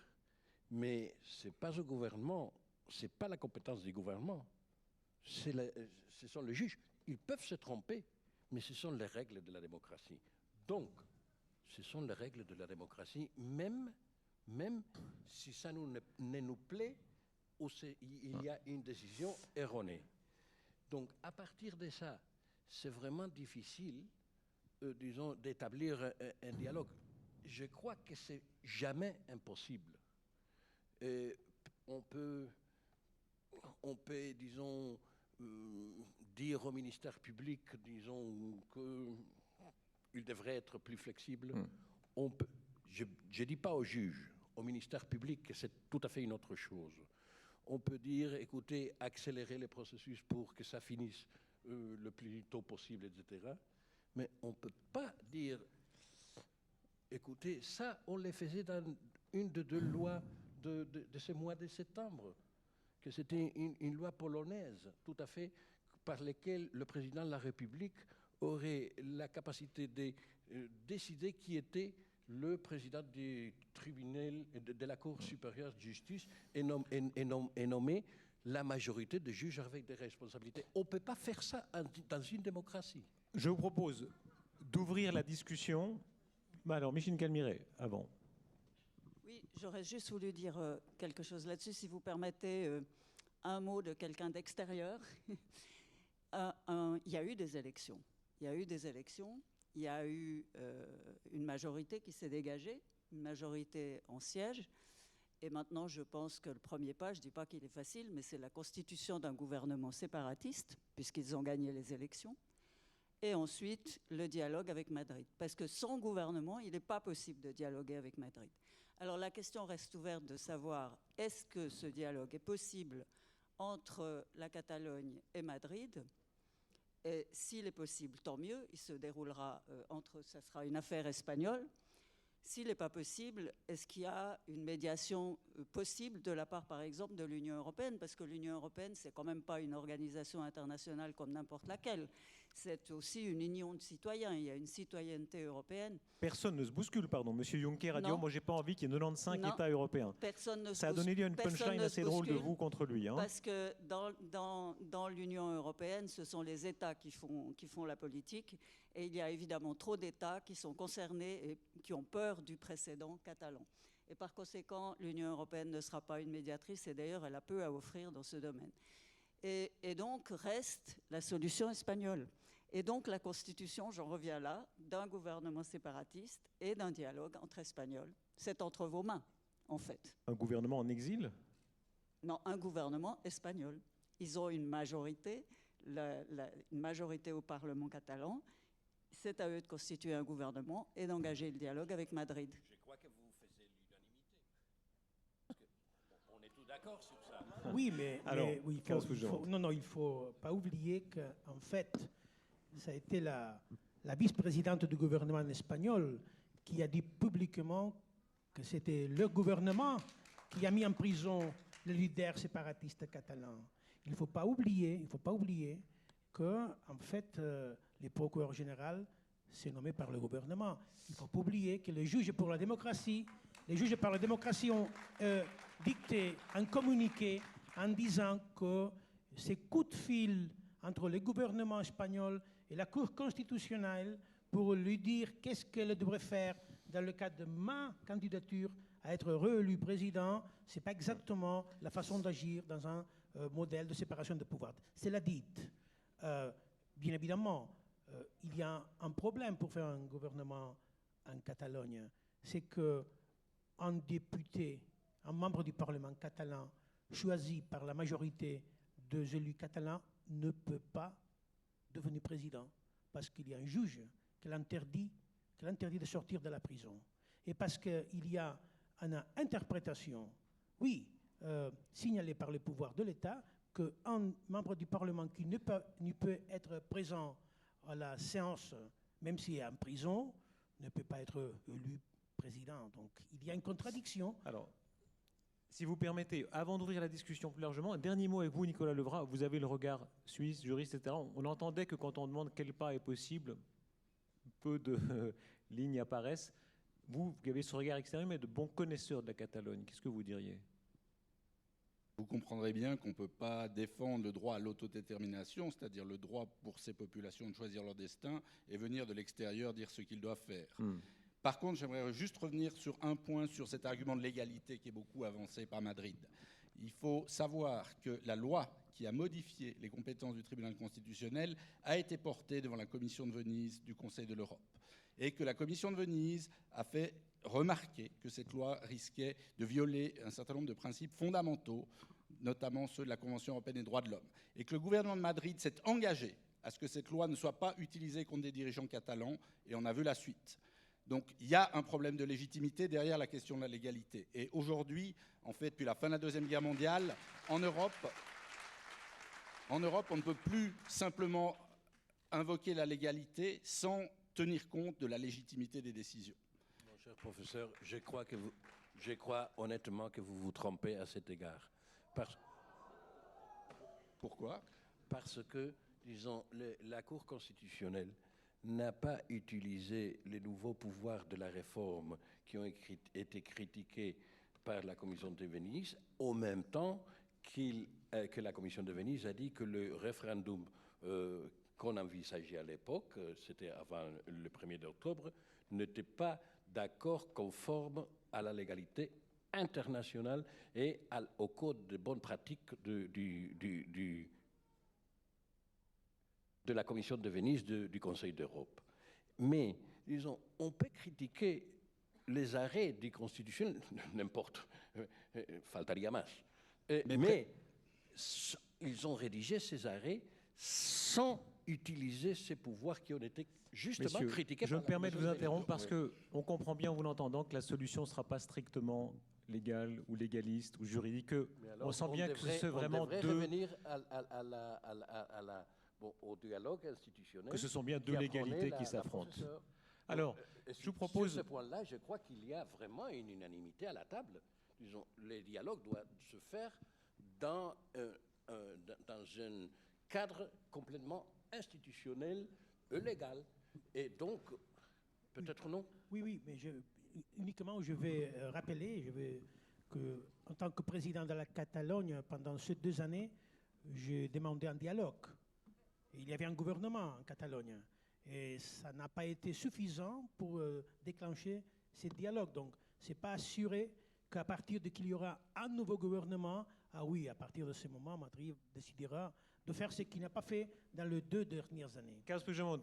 mais ce n'est pas au gouvernement, ce n'est pas la compétence du gouvernement. Ce sont les juges. Ils peuvent se tromper, mais ce sont les règles de la démocratie. Donc, ce sont les règles de la démocratie, même si ça ne nous plaît ou il y a une décision erronée. Donc, à partir de ça, c'est vraiment difficile, disons, d'établir un dialogue. Je crois que c'est jamais impossible. On peut, disons, dire au ministère public, disons, qu'il devrait être plus flexible. Je ne dis pas aux juges, au ministère public, c'est tout à fait une autre chose. On peut dire, écoutez, accélérer les processus pour que ça finisse le plus tôt possible, etc. Mais on ne peut pas dire, écoutez, ça, on les faisait dans une de deux lois de ce mois de septembre, que c'était une loi polonaise, tout à fait, par laquelle le président de la République aurait la capacité de décider qui était le président du tribunal, de la Cour supérieure de justice, et nommer la majorité de juges avec des responsabilités. On ne peut pas faire ça dans une démocratie. Je vous propose d'ouvrir la discussion. Alors, Micheline Calmiret, avant. Oui, j'aurais juste voulu dire quelque chose là-dessus, si vous permettez un mot de quelqu'un d'extérieur. Il y a eu des élections. Il y a eu des élections. Il y a eu une majorité qui s'est dégagée, une majorité en siège. Et maintenant, je pense que le premier pas, je ne dis pas qu'il est facile, mais c'est la constitution d'un gouvernement séparatiste, puisqu'ils ont gagné les élections. Et ensuite, le dialogue avec Madrid. Parce que sans gouvernement, il n'est pas possible de dialoguer avec Madrid. Alors la question reste ouverte de savoir, est-ce que ce dialogue est possible entre la Catalogne et Madrid ? Et s'il est possible, tant mieux, il se déroulera ça sera une affaire espagnole. S'il n'est pas possible, est-ce qu'il y a une médiation possible de la part, par exemple, de l'Union européenne ? Parce que l'Union européenne, ce n'est quand même pas une organisation internationale comme n'importe laquelle. C'est aussi une union de citoyens. Il y a une citoyenneté européenne. Personne ne se bouscule, pardon. Monsieur Juncker a dit, moi, j'ai pas envie qu'il y ait 95 États européens. Ça a donné lieu à une punchline assez drôle de vous contre lui. Hein. Parce que dans l'Union européenne, ce sont les États qui font la politique. Et il y a évidemment trop d'États qui sont concernés et qui ont peur du précédent catalan. Et par conséquent, l'Union européenne ne sera pas une médiatrice, et d'ailleurs, elle a peu à offrir dans ce domaine. Et donc, reste la solution espagnole. Et donc la Constitution, j'en reviens là, d'un gouvernement séparatiste et d'un dialogue entre Espagnols. C'est entre vos mains, en fait. Un gouvernement en exil? Non, un gouvernement espagnol. Ils ont une majorité, une majorité au Parlement catalan. C'est à eux de constituer un gouvernement et d'engager le dialogue avec Madrid. Je crois que vous faisiez l'unanimité. On est tous d'accord sur ça. Oui, mais, Alors, oui, il faut pas oublier qu'en fait, ça a été la vice-présidente du gouvernement espagnol qui a dit publiquement que c'était le gouvernement qui a mis en prison le leader séparatiste catalan. Il ne faut pas oublier que, en fait, le procureur général c'est nommé par le gouvernement. Il ne faut pas oublier que les juges pour la démocratie, ont dicté un communiqué en disant que ces coups de fil entre le gouvernement espagnol et la Cour constitutionnelle pour lui dire qu'est-ce qu'elle devrait faire dans le cadre de ma candidature à être réélu président, ce n'est pas exactement la façon d'agir dans un modèle de séparation de pouvoir. C'est la dite. Bien évidemment, il y a un problème pour faire un gouvernement en Catalogne. C'est qu'un député, un membre du Parlement catalan, choisi par la majorité des élus catalans, ne peut pas devenir président parce qu'il y a un juge qui l'interdit de sortir de la prison. Et parce qu'il y a une interprétation, oui, signalée par le pouvoir de l'État, qu'un membre du Parlement qui ne peut être présent à la séance, même s'il est en prison, ne peut pas être élu président. Donc il y a une contradiction. Alors, si vous permettez, avant d'ouvrir la discussion plus largement, un dernier mot avec vous, Nicolas Levrat. Vous avez le regard suisse, juriste, etc. On entendait que quand on demande quel pas est possible, peu de lignes apparaissent. Vous avez ce regard extérieur, mais de bons connaisseurs de la Catalogne. Qu'est-ce que vous diriez ? Vous comprendrez bien qu'on ne peut pas défendre le droit à l'autodétermination, c'est-à-dire le droit pour ces populations de choisir leur destin, et venir de l'extérieur dire ce qu'ils doivent faire. Par contre, j'aimerais juste revenir sur un point, sur cet argument de légalité qui est beaucoup avancé par Madrid. Il faut savoir que la loi qui a modifié les compétences du tribunal constitutionnel a été portée devant la Commission de Venise du Conseil de l'Europe. Et que la Commission de Venise a fait remarquer que cette loi risquait de violer un certain nombre de principes fondamentaux, notamment ceux de la Convention européenne des droits de l'homme. Et que le gouvernement de Madrid s'est engagé à ce que cette loi ne soit pas utilisée contre des dirigeants catalans, et on a vu la suite. Donc il y a un problème de légitimité derrière la question de la légalité. Et aujourd'hui, en fait, depuis la fin de la Deuxième Guerre mondiale, en Europe, on ne peut plus simplement invoquer la légalité sans tenir compte de la légitimité des décisions. Mon cher professeur, je crois honnêtement que vous vous trompez à cet égard. Pourquoi ? Parce que, disons, la Cour constitutionnelle n'a pas utilisé les nouveaux pouvoirs de la réforme qui ont été critiqués par la Commission de Venise, au même temps que la Commission de Venise a dit que le référendum qu'on envisageait à l'époque, c'était avant le 1er octobre, n'était pas d'accord conforme à la légalité internationale et au code de bonnes pratiques de la Commission de Venise du Conseil d'Europe. Mais, disons, on peut critiquer les arrêts du Constitutionnel, n'importe, faltaria más. Mais ils ont rédigé ces arrêts sans utiliser ces pouvoirs qui ont été justement Messieurs, critiqués. Je me permets de vous interrompre parce qu'on comprend bien en vous l'entendant que la solution ne sera pas strictement légale ou légaliste ou juridique. On sent bien que c'est vraiment deux... revenir au dialogue institutionnel. Que ce sont bien deux légalités qui s'affrontent. Alors, je vous propose... Sur ce point-là, je crois qu'il y a vraiment une unanimité à la table. Disons, les dialogues doivent se faire dans un cadre complètement institutionnel et légal. Et donc, peut-être non. Oui, mais uniquement je vais rappeler qu'en tant que président de la Catalogne, pendant ces 2 années, j'ai demandé un dialogue. Et il y avait un gouvernement en Catalogne. Et ça n'a pas été suffisant pour déclencher ces dialogues. Donc, ce n'est pas assuré qu'à partir de qu'il y aura un nouveau gouvernement, ah oui, à partir de ce moment, Madrid décidera de faire ce qu'il n'a pas fait dans les 2 dernières années. Carlos Puigdemont,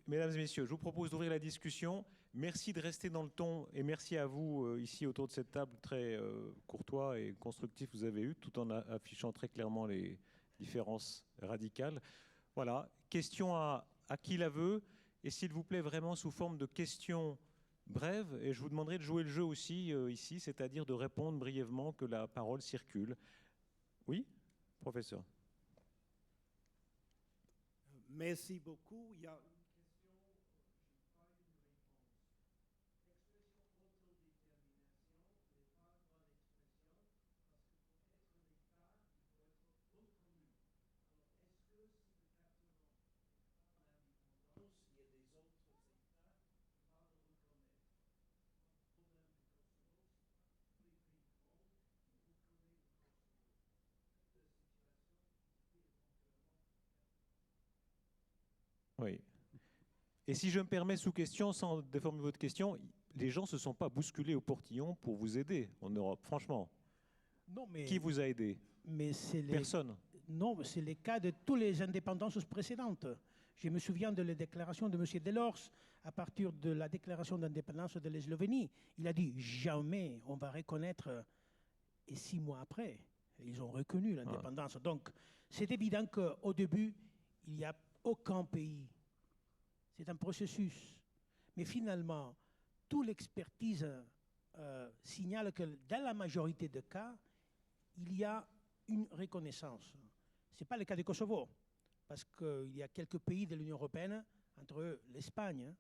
mesdames et messieurs, je vous propose d'ouvrir la discussion. Merci de rester dans le ton et merci à vous ici autour de cette table très courtois et constructif que vous avez eu, tout en affichant très clairement les différences radicales. Voilà, question à qui la veut et s'il vous plaît vraiment sous forme de questions brèves et je vous demanderai de jouer le jeu aussi ici, c'est-à-dire de répondre brièvement que la parole circule. Oui, professeur. Merci beaucoup. Il y a Oui. Et si je me permets sous question, sans déformer votre question, les gens ne se sont pas bousculés au portillon pour vous aider en Europe, franchement. Non, mais, Qui vous a aidé? Personne. Non, c'est le cas de toutes les indépendances précédentes. Je me souviens de la déclaration de M. Delors à partir de la déclaration d'indépendance de la Slovénie. Il a dit jamais on va reconnaître. Et 6 mois après, ils ont reconnu l'indépendance. Donc, c'est évident qu'au début, il n'y a aucun pays. C'est un processus. Mais finalement, toute l'expertise signale que dans la majorité des cas, il y a une reconnaissance. Ce n'est pas le cas du Kosovo, parce qu'il y a quelques pays de l'Union européenne, entre eux l'Espagne,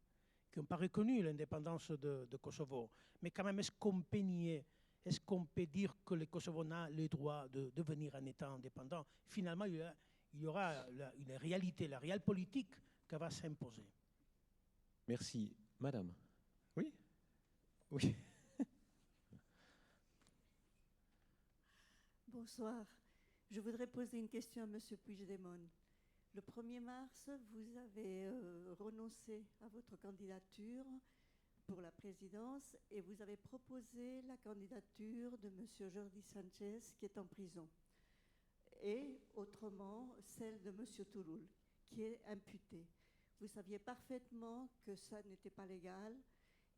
qui n'ont pas reconnu l'indépendance de Kosovo. Mais quand même, est-ce qu'on peut nier, est-ce qu'on peut dire que le Kosovo n'a le droit de devenir un État indépendant? Finalement, il y aura une réalité, la réelle politique qui va s'imposer. Merci. Madame. Oui? Oui. Bonsoir. Je voudrais poser une question à M. Puigdemont. Le 1er mars, vous avez renoncé à votre candidature pour la présidence et vous avez proposé la candidature de M. Jordi Sánchez qui est en prison. Et autrement, celle de M. Turull qui est imputé. Vous saviez parfaitement que ça n'était pas légal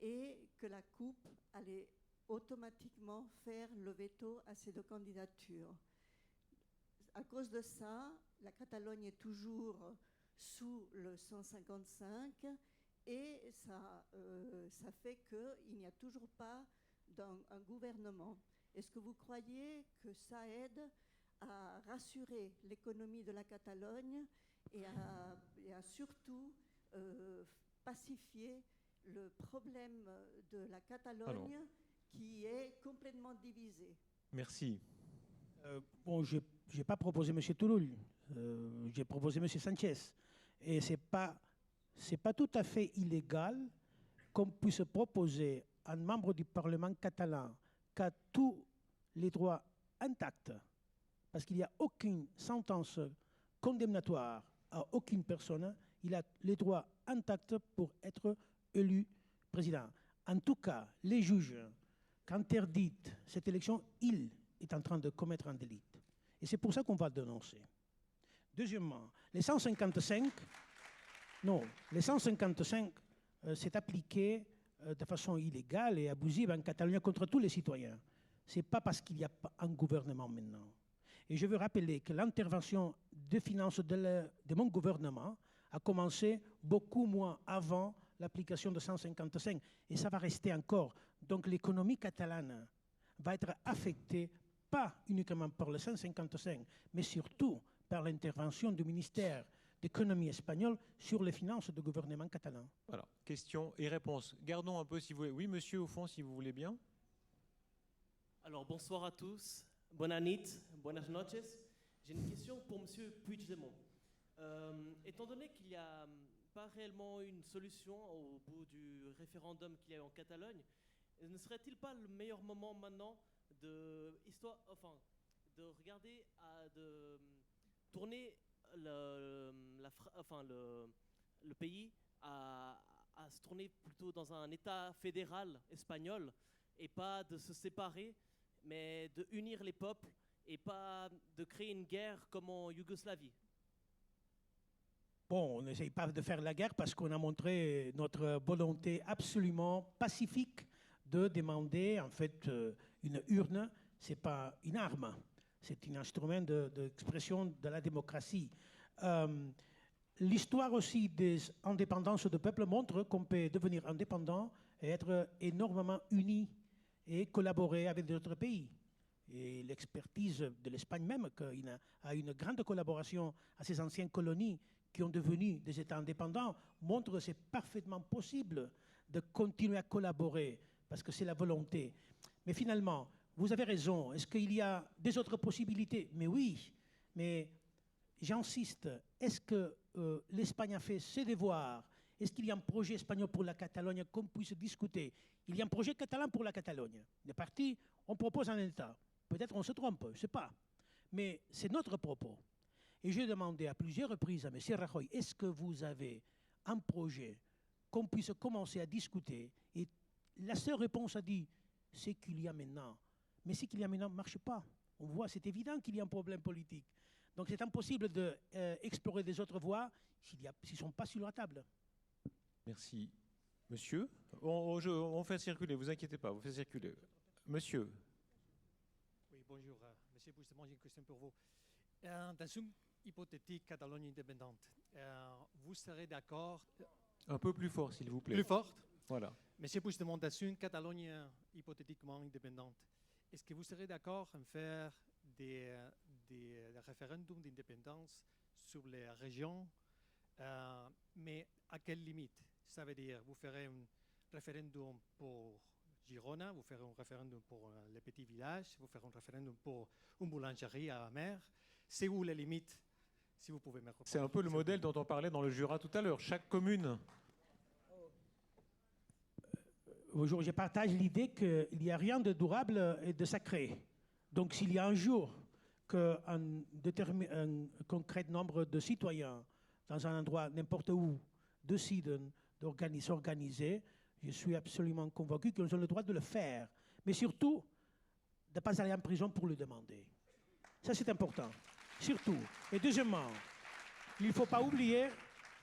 et que la Coupe allait automatiquement faire le veto à ces 2 candidatures. À cause de ça, la Catalogne est toujours sous le 155 et ça fait qu'il n'y a toujours pas un gouvernement. Est-ce que vous croyez que ça aide à rassurer l'économie de la Catalogne et à surtout pacifier le problème de la Catalogne qui est complètement divisée? Merci. Bon, je n'ai pas proposé M. Turull, j'ai proposé M. Sanchez. Et ce n'est pas tout à fait illégal qu'on puisse proposer à un membre du Parlement catalan qui a tous les droits intacts, parce qu'il n'y a aucune sentence condamnatoire à aucune personne, il a les droits intacts pour être élu président. En tout cas, les juges qui interdisent cette élection, il est en train de commettre un délit. Et c'est pour ça qu'on va le dénoncer. Deuxièmement, les 155, c'est appliqué de façon illégale et abusive en Catalogne contre tous les citoyens. Ce n'est pas parce qu'il n'y a pas un gouvernement maintenant. Et je veux rappeler que l'intervention de finances de mon gouvernement a commencé beaucoup moins avant l'application de 155. Et ça va rester encore. Donc l'économie catalane va être affectée pas uniquement par le 155, mais surtout par l'intervention du ministère d'économie espagnol sur les finances du gouvernement catalan. Voilà, questions et réponses. Gardons un peu si vous voulez. Oui, monsieur, au fond, si vous voulez bien. Alors, bonsoir à tous. Buenas nit, buenas noches. J'ai une question pour monsieur Puigdemont. Étant donné qu'il n'y a pas réellement une solution au bout du référendum qu'il y a eu en Catalogne, ne serait-il pas le meilleur moment maintenant de regarder, de tourner le pays à se tourner plutôt dans un État fédéral espagnol et pas de se séparer, mais de unir les peuples et pas de créer une guerre comme en Yougoslavie? bon, on n'essaye pas de faire la guerre parce qu'on a montré notre volonté absolument pacifique de demander, en fait, une urne. Ce n'est pas une arme, c'est un instrument d'expression de la démocratie. L'histoire aussi des indépendances de peuples montre qu'on peut devenir indépendant et être énormément unis et collaborer avec d'autres pays. Et l'expertise de l'Espagne même, qui a une grande collaboration à ces anciennes colonies qui ont devenu des États indépendants, montre que c'est parfaitement possible de continuer à collaborer, parce que c'est la volonté. Mais finalement, vous avez raison, est-ce qu'il y a des autres possibilités? Mais oui, mais j'insiste, est-ce que l'Espagne a fait ses devoirs? Est-ce qu'il y a un projet espagnol pour la Catalogne qu'on puisse discuter? Il y a un projet catalan pour la Catalogne. Les partis, on propose un État. Peut-être on se trompe, je ne sais pas. Mais c'est notre propos. Et j'ai demandé à plusieurs reprises à M. Rajoy, est-ce que vous avez un projet qu'on puisse commencer à discuter? Et la seule réponse a dit, c'est qu'il y a maintenant. Mais ce qu'il y a maintenant ne marche pas. On voit, c'est évident qu'il y a un problème politique. Donc c'est impossible d'explorer des autres voies s'ils ne sont pas sur la table. Merci. Monsieur, on fait circuler, vous inquiétez pas, vous faites circuler. Monsieur. Oui, bonjour. Monsieur Puigdemont, j'ai une question pour vous. Dans une hypothétique Catalogne indépendante, vous serez d'accord... Un peu plus fort, s'il vous plaît. Plus forte? Voilà. Monsieur Puigdemont, dans une Catalogne hypothétiquement indépendante, est-ce que vous serez d'accord en faire des référendums d'indépendance sur les régions, mais à quelle limite? Ça veut dire, vous ferez un référendum pour Girona, vous ferez un référendum pour les petits villages, vous ferez un référendum pour une boulangerie à la mer. C'est où les limites, si vous pouvez me répondre? C'est un peu le modèle dont on parlait dans le Jura tout à l'heure. Chaque commune... Aujourd'hui, je partage l'idée qu'il n'y a rien de durable et de sacré. Donc, s'il y a un jour qu'un concret nombre de citoyens, dans un endroit n'importe où, décident s'organiser, je suis absolument convaincu qu'ils ont le droit de le faire. Mais surtout, de ne pas aller en prison pour le demander. Ça, c'est important. Surtout. Et deuxièmement, il ne faut pas oublier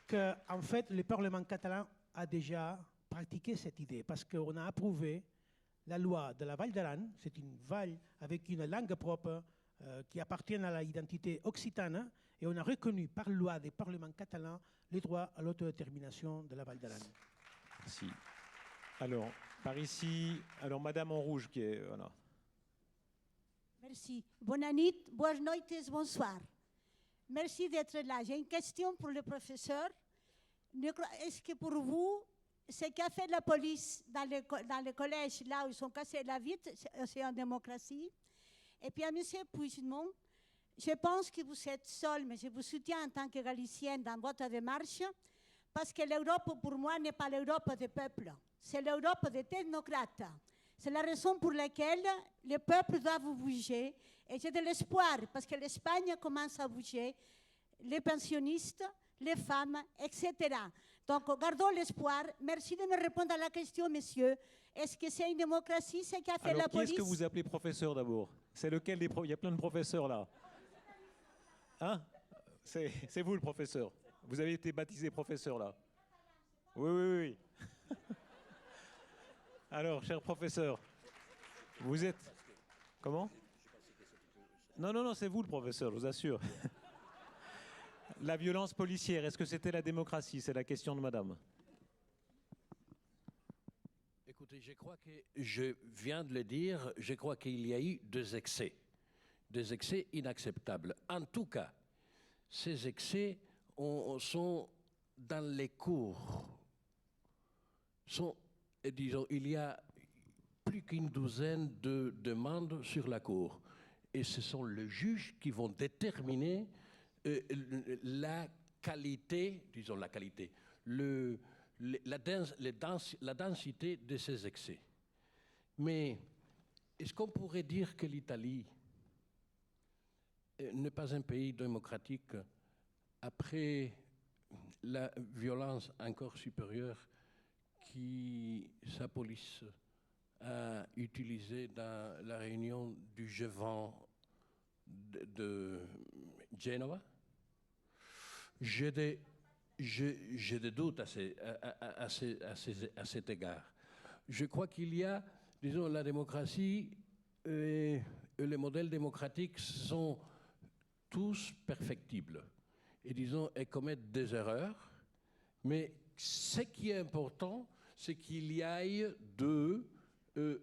qu'en fait, le Parlement catalan a déjà pratiqué cette idée, parce qu'on a approuvé la loi de la Val d'Aran. C'est une Val avec une langue propre qui appartient à l'identité occitane, et on a reconnu par loi des parlements catalans les droits à l'autodétermination de la Val d'Aran. Merci. Alors, par ici, alors Madame en rouge qui est... Voilà. Merci. Bonne nuit, bonnes noites, bonsoir. Merci d'être là. J'ai une question pour le professeur. Est-ce que pour vous, ce qu'a fait la police dans les collèges, là où ils ont cassé la vitre, c'est en démocratie? Et puis à M. Puigdemont, je pense que vous êtes seul, mais je vous soutiens en tant que Galicienne dans votre démarche, parce que l'Europe, pour moi, n'est pas l'Europe des peuples, c'est l'Europe des technocrates. C'est la raison pour laquelle les peuples doivent bouger, et j'ai de l'espoir, parce que l'Espagne commence à bouger, les pensionnistes, les femmes, etc. Donc, gardons l'espoir. Merci de me répondre à la question, monsieur. Est-ce que c'est une démocratie, ce qu'a fait la police? Qui est-ce que vous appelez professeur d'abord? C'est lequel des Il y a plein de professeurs là. Hein? C'est vous le professeur. Vous avez été baptisé professeur là. Oui, oui, oui. Alors, cher professeur, vous êtes... Comment? Non, non, non, c'est vous le professeur, je vous assure. La violence policière, est-ce que c'était la démocratie? C'est la question de madame. Écoutez, je crois que, je viens de le dire, je crois qu'il y a eu des excès inacceptables. En tout cas, ces excès sont dans les cours. Disons, il y a plus qu'une douzaine de demandes sur la cour. Et ce sont les juges qui vont déterminer la qualité, disons la qualité, la densité de ces excès. Mais est-ce qu'on pourrait dire que l'Italie n'est pas un pays démocratique après la violence encore supérieure qui sa police a utilisée dans la réunion du G20 de Genova? J'ai des doutes à cet égard. Je crois qu'il y a, disons, la démocratie et les modèles démocratiques sont tous perfectibles et, disons, et commettent des erreurs. Mais ce qui est important, c'est qu'il y ait de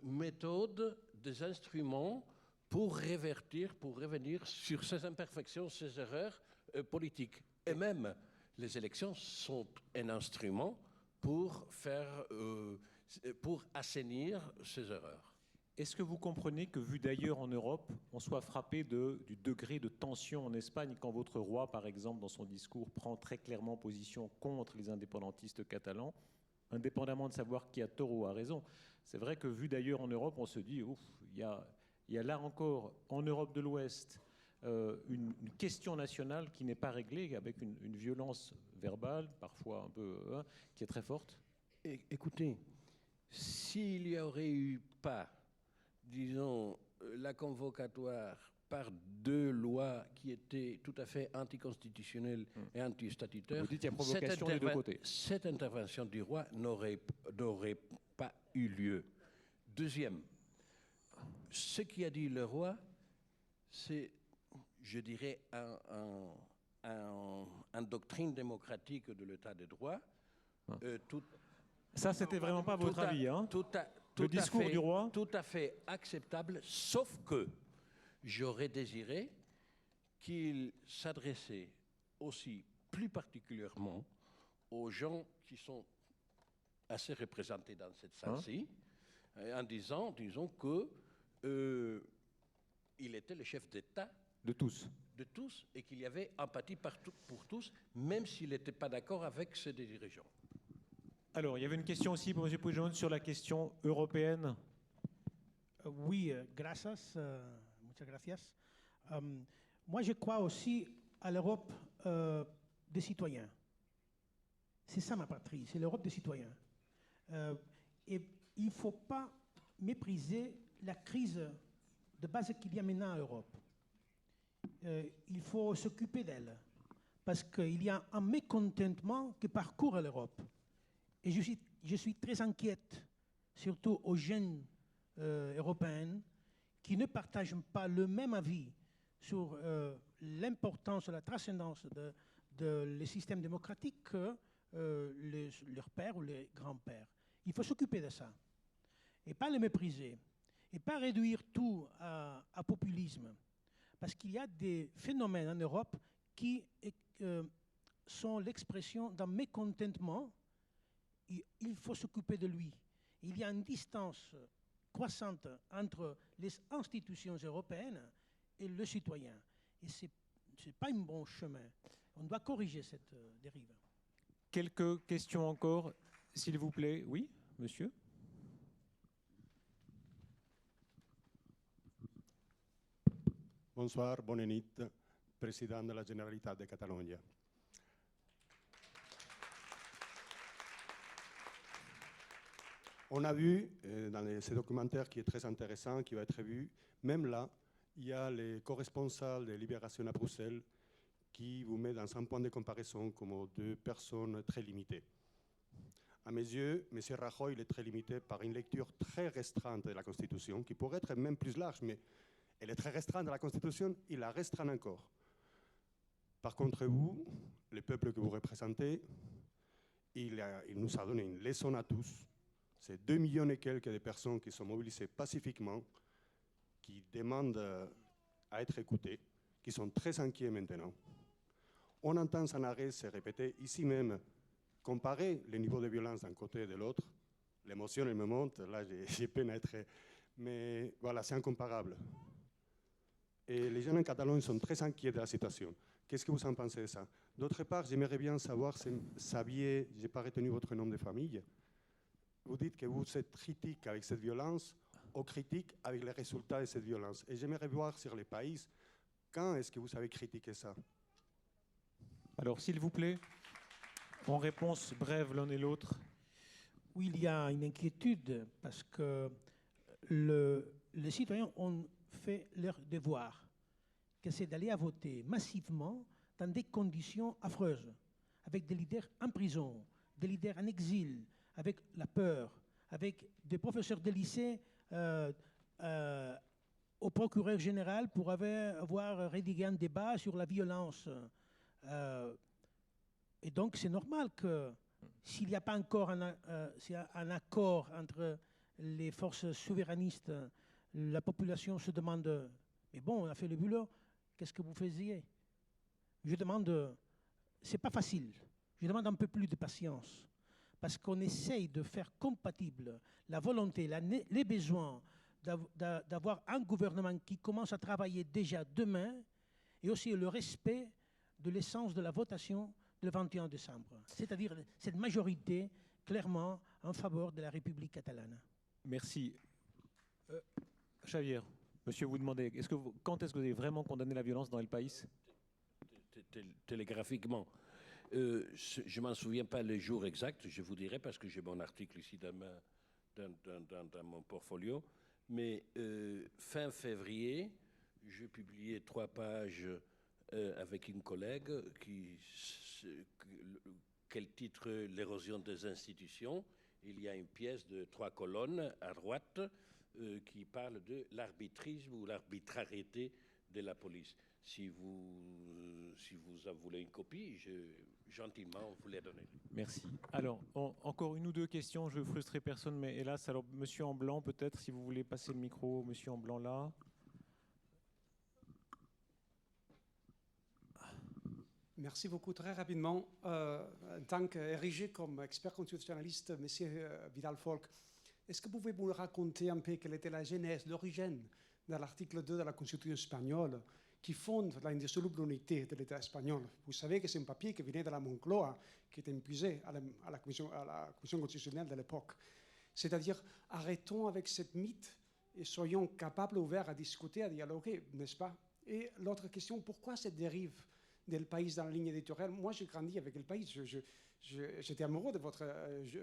méthodes, des instruments pour révertir, pour revenir sur ces imperfections, ces erreurs politiques. Et même, les élections sont un instrument pour assainir ces erreurs. Est-ce que vous comprenez que, vu d'ailleurs en Europe, on soit frappé du degré de tension en Espagne quand votre roi, par exemple, dans son discours, prend très clairement position contre les indépendantistes catalans, indépendamment de savoir qui a tort ou a raison? C'est vrai que, vu d'ailleurs en Europe, on se dit, ouf, il y a là encore, en Europe de l'Ouest, une question nationale qui n'est pas réglée, avec une violence verbale, parfois un peu, qui est très forte. Écoutez, s'il n'y aurait eu pas, disons, la convocatoire par deux lois qui étaient tout à fait anticonstitutionnelles et antistatutaires, vous dites qu'il y a provocation des deux côtés. Cette intervention du roi n'aurait pas eu lieu. Deuxième, ce qu'a dit le roi, c'est, je dirais, en doctrine démocratique de l'état de droit. Ça, c'était vraiment pas votre avis, hein? Le discours du roi? Tout à fait acceptable, sauf que j'aurais désiré qu'il s'adressait aussi plus particulièrement aux gens qui sont assez représentés dans cette salle-ci, en disant, disons que il était le chef d'État de tous, et qu'il y avait empathie pour tous, même s'il n'était pas d'accord avec ses dirigeants. Alors, il y avait une question aussi pour M. Puigdemont sur la question européenne. Oui, gracias, muchas gracias. Moi, je crois aussi à l'Europe des citoyens. C'est ça ma patrie, c'est l'Europe des citoyens. Et il ne faut pas mépriser la crise de base qu'il y a maintenant en Europe. Il faut s'occuper d'elle, parce qu'il y a un mécontentement qui parcourt l'Europe. Et je suis très inquiète, surtout aux jeunes européens qui ne partagent pas le même avis sur l'importance, la transcendance de les systèmes démocratiques que leurs pères ou les grands-pères. Il faut s'occuper de ça et pas les mépriser et pas réduire tout à populisme, parce qu'il y a des phénomènes en Europe qui sont l'expression d'un mécontentement. Il faut s'occuper de lui. Il y a une distance croissante entre les institutions européennes et le citoyen. Et ce n'est pas un bon chemin. On doit corriger cette dérive. Quelques questions encore, s'il vous plaît. Oui, monsieur? Bonsoir, bonne nuit, président de la Généralité de Catalogne. On a vu dans ce documentaire qui est très intéressant, qui va être vu, même là, il y a les co-responsables de Libération à Bruxelles qui vous met dans un point de comparaison comme deux personnes très limitées. À mes yeux, M. Rajoy est très limité par une lecture très restreinte de la Constitution, qui pourrait être même plus large, mais elle est très restreinte de la Constitution, il la restreint encore. Par contre, vous, les peuples que vous représentez, il nous a donné une leçon à tous. C'est 2 millions et quelques de personnes qui sont mobilisées pacifiquement, qui demandent à être écoutées, qui sont très inquiets maintenant. On entend sans arrêt se répéter ici même, comparer les niveaux de violence d'un côté et de l'autre. L'émotion, elle me monte, là j'ai peine à être... Mais voilà, c'est incomparable. Et les jeunes en Catalogne sont très inquiets de la situation. Qu'est-ce que vous en pensez de ça? D'autre part, j'aimerais bien savoir si vous saviez, je n'ai pas retenu votre nom de famille, vous dites que vous êtes critique avec cette violence ou critique avec les résultats de cette violence. Et j'aimerais voir sur les pays, quand est-ce que vous avez critiqué ça? Alors, s'il vous plaît, en réponse brève l'un et l'autre. Oui, il y a une inquiétude parce que les citoyens ont fait leur devoir, que c'est d'aller à voter massivement dans des conditions affreuses, avec des leaders en prison, des leaders en exil, avec la peur, avec des professeurs de lycée au procureur général pour avoir rédigé un débat sur la violence. Et donc c'est normal que s'il n'y a pas encore un accord entre les forces souverainistes, la population se demande, mais bon, on a fait le boulot, qu'est-ce que vous faisiez? Je demande, c'est pas facile, je demande un peu plus de patience, parce qu'on essaye de faire compatible la volonté, les besoins d'avoir un gouvernement qui commence à travailler déjà demain, et aussi le respect de l'essence de la votation le 21 décembre, c'est-à-dire cette majorité clairement en faveur de la République catalane. Merci. Xavier, monsieur vous demandez, quand est-ce que vous avez vraiment condamné la violence dans El País? Télégraphiquement. Je ne m'en souviens pas le jour exact, je vous dirai, parce que j'ai mon article ici dans mon portfolio. Mais fin février, j'ai publié 3 pages avec une collègue quel titre l'érosion des institutions. Il y a une pièce de 3 colonnes à droite qui parle de l'arbitrisme ou l'arbitrariété de la police. Si vous en voulez une copie, gentiment vous la donner. Merci. Alors, encore une ou deux questions, je ne veux frustrer personne, mais hélas, alors monsieur en blanc, peut-être, si vous voulez passer le micro, monsieur en blanc là. Merci beaucoup. Très rapidement, en tant qu'érigé comme expert constitutionnaliste, monsieur Vidal-Folk, est-ce que vous pouvez nous raconter un peu quelle était la genèse, l'origine de l'article 2 de la Constitution espagnole qui fonde l'indissoluble unité de l'État espagnol? Vous savez que c'est un papier qui venait de la Moncloa, qui était impuisé à la Commission constitutionnelle de l'époque. C'est-à-dire, arrêtons avec cette mythe et soyons capables, ouverts à discuter, à dialoguer, n'est-ce pas? Et l'autre question, pourquoi cette dérive del País dans la ligne éditoriale? Moi, j'ai grandi avec El País. J'étais amoureux de votre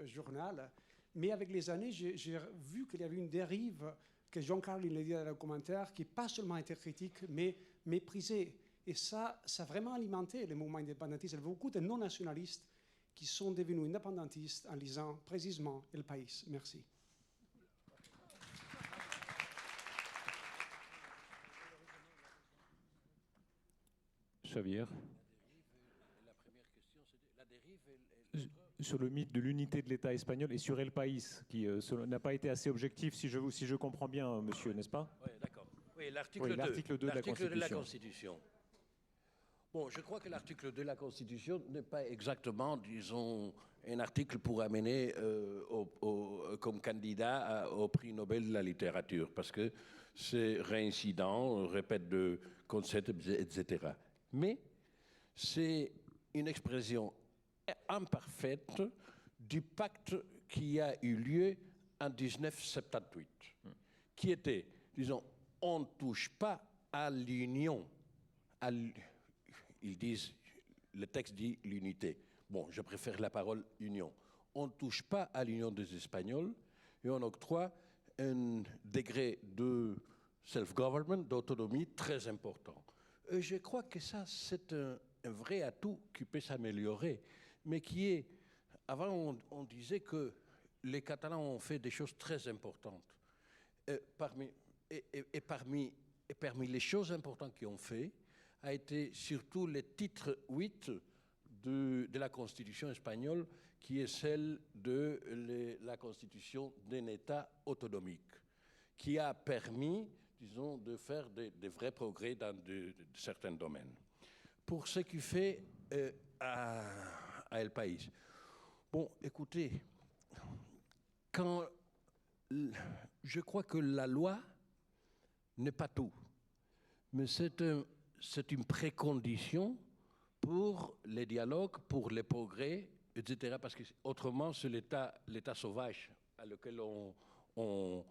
journal. Mais avec les années, j'ai vu qu'il y avait une dérive que Jean-Carl l'a dit dans le commentaire, qui pas seulement était critique, mais méprisée. Et ça a vraiment alimenté les mouvements indépendantistes. Il y a beaucoup de non-nationalistes qui sont devenus indépendantistes en lisant précisément El País. Merci. Xavier. Sur le mythe de l'unité de l'État espagnol et sur El País, qui n'a pas été assez objectif, si je comprends bien, monsieur, n'est-ce pas? Oui, d'accord. Oui, l'article 2 de la Constitution. Bon, je crois que l'article 2 de la Constitution n'est pas exactement, disons, un article pour amener comme candidat au prix Nobel de la littérature, parce que c'est réincident, répète de concepts, etc. Mais c'est une expression imparfaite du pacte qui a eu lieu en 1978, qui était, disons, on ne touche pas à l'union. Ils disent, le texte dit l'unité. Bon, je préfère la parole union. On ne touche pas à l'union des Espagnols et on octroie un degré de self-government, d'autonomie très important. Je crois que ça, c'est un vrai atout qui peut s'améliorer, mais qui est... Avant, on disait que les Catalans ont fait des choses très importantes. Parmi les choses importantes qu'ils ont fait, a été surtout le titre 8 de la Constitution espagnole, qui est celle de la Constitution d'un État autonomique, qui a permis, disons, de faire de vrais progrès dans certains domaines. Pour ce qui fait à El País, bon, écoutez, je crois que la loi n'est pas tout, mais c'est une précondition pour les dialogues, pour les progrès, etc. Parce que autrement, c'est l'État sauvage à lequel on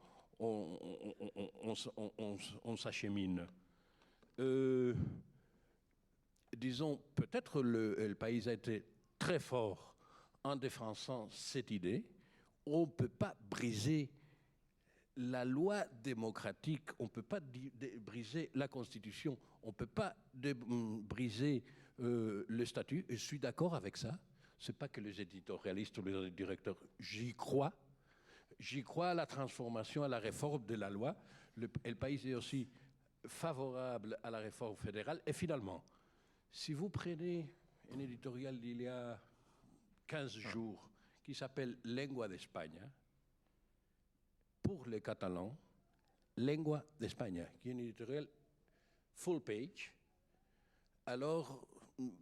s'achemine. Disons, peut-être le pays a été très fort en défendant cette idée. On ne peut pas briser la loi démocratique, on ne peut pas briser la Constitution, on ne peut pas briser le statut, et je suis d'accord avec ça. Ce n'est pas que les éditorialistes ou les directeurs, j'y crois. J'y crois à la transformation, à la réforme de la loi. Le pays est aussi favorable à la réforme fédérale. Et finalement, si vous prenez un éditorial d'il y a 15 jours qui s'appelle Lengua d'Espagne, pour les Catalans, Lengua d'Espagne, qui est un éditorial full page, alors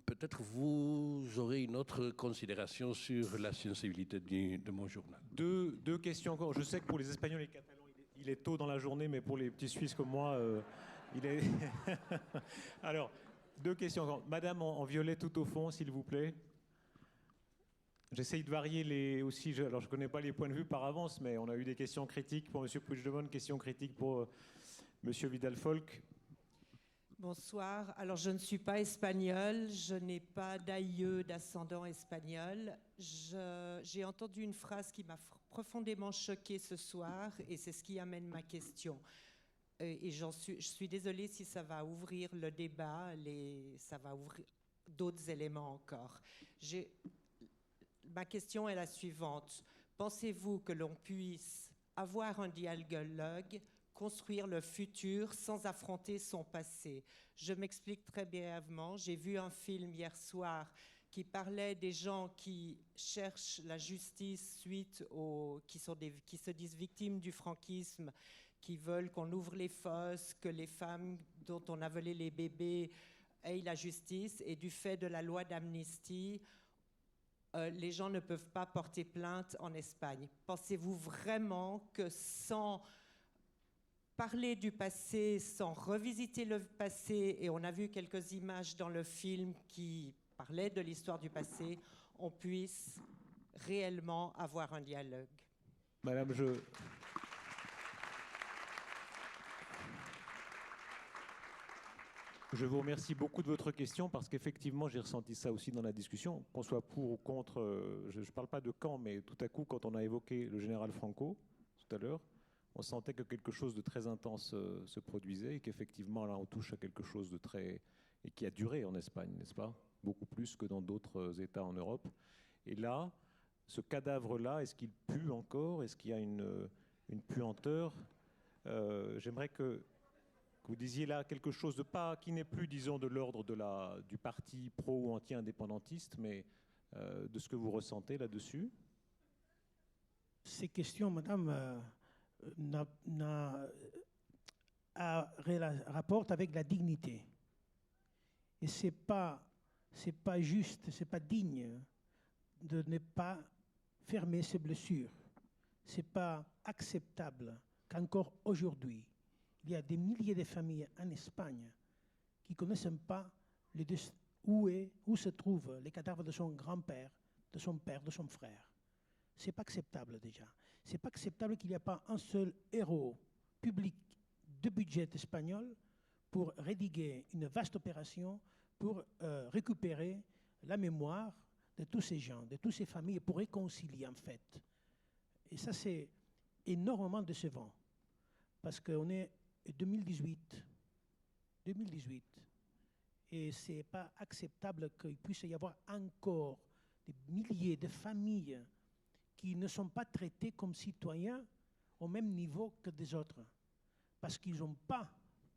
peut-être vous aurez une autre considération sur la sensibilité de mon journal. Deux questions encore. Je sais que pour les Espagnols et les Catalans, il est tôt dans la journée, mais pour les petits Suisses comme moi, il est... Alors, deux questions encore. Madame en violet tout au fond, s'il vous plaît. J'essaye de varier les aussi. Alors, je ne connais pas les points de vue par avance, mais on a eu des questions critiques pour M. Puigdemont, questions critiques pour M. Vidal-Folk. Bonsoir. Alors, je ne suis pas espagnole, je n'ai pas d'aïeux d'ascendant espagnol. J'ai entendu une phrase qui m'a profondément choquée ce soir, et c'est ce qui amène ma question. Et je suis désolée si ça va ouvrir le débat, ça va ouvrir d'autres éléments encore. Ma question est la suivante. Pensez-vous que l'on puisse avoir un dialogue, construire le futur sans affronter son passé? Je m'explique très brièvement. J'ai vu un film hier soir qui parlait des gens qui cherchent la justice suite qui se disent victimes du franquisme, qui veulent qu'on ouvre les fosses, que les femmes dont on a volé les bébés aient la justice, et du fait de la loi d'amnistie, les gens ne peuvent pas porter plainte en Espagne. Pensez-vous vraiment que sans parler du passé, sans revisiter le passé, et on a vu quelques images dans le film qui parlaient de l'histoire du passé, on puisse réellement avoir un dialogue? Madame, Je vous remercie beaucoup de votre question parce qu'effectivement, j'ai ressenti ça aussi dans la discussion. Qu'on soit pour ou contre, je ne parle pas de camp, mais tout à coup, quand on a évoqué le général Franco, tout à l'heure, on sentait que quelque chose de très intense se produisait et qu'effectivement, là, on touche à quelque chose de très... et qui a duré en Espagne, n'est-ce pas? Beaucoup plus que dans d'autres États en Europe. Et là, ce cadavre-là, est-ce qu'il pue encore? Est-ce qu'il y a une puanteur? J'aimerais que vous disiez là quelque chose de pas qui n'est plus, disons, de l'ordre du parti pro ou anti-indépendantiste, mais de ce que vous ressentez là-dessus. Ces questions, madame, rapportent avec la dignité. Et c'est pas juste, c'est pas digne de ne pas fermer ces blessures. C'est pas acceptable qu'encore aujourd'hui, il y a des milliers de familles en Espagne qui ne connaissent pas où se trouvent les cadavres de son grand-père, de son père, de son frère. Ce n'est pas acceptable déjà. Ce n'est pas acceptable qu'il n'y ait pas un seul héros public de budget espagnol pour rédiguer une vaste opération pour récupérer la mémoire de tous ces gens, de toutes ces familles, pour réconcilier en fait. Et ça, c'est énormément décevant parce qu'on est 2018, et ce n'est pas acceptable qu'il puisse y avoir encore des milliers de familles qui ne sont pas traitées comme citoyens au même niveau que des autres, parce qu'ils n'ont pas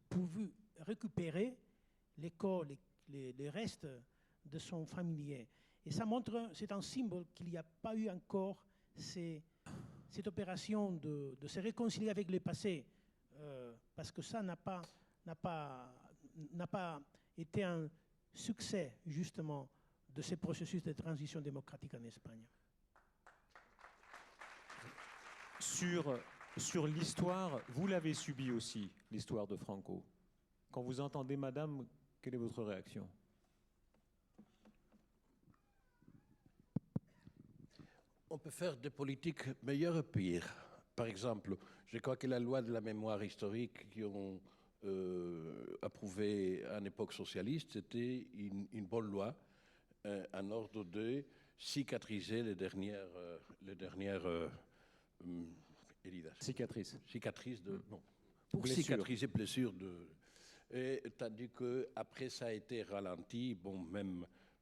pu récupérer les corps, les restes de son familier. Et ça montre, c'est un symbole qu'il n'y a pas eu encore cette opération de se réconcilier avec le passé, parce que ça n'a pas été un succès, justement, de ce processus de transition démocratique en Espagne. Sur l'histoire, vous l'avez subi aussi, l'histoire de Franco. Quand vous entendez madame, quelle est votre réaction? On peut faire des politiques meilleures et pires. Par exemple, je crois que la loi de la mémoire historique qui ont approuvé à l'époque socialiste, c'était une bonne loi, en ordre de cicatriser les dernières cicatrices pour cicatriser blessures et tandis qu'après ça a été ralenti, bon,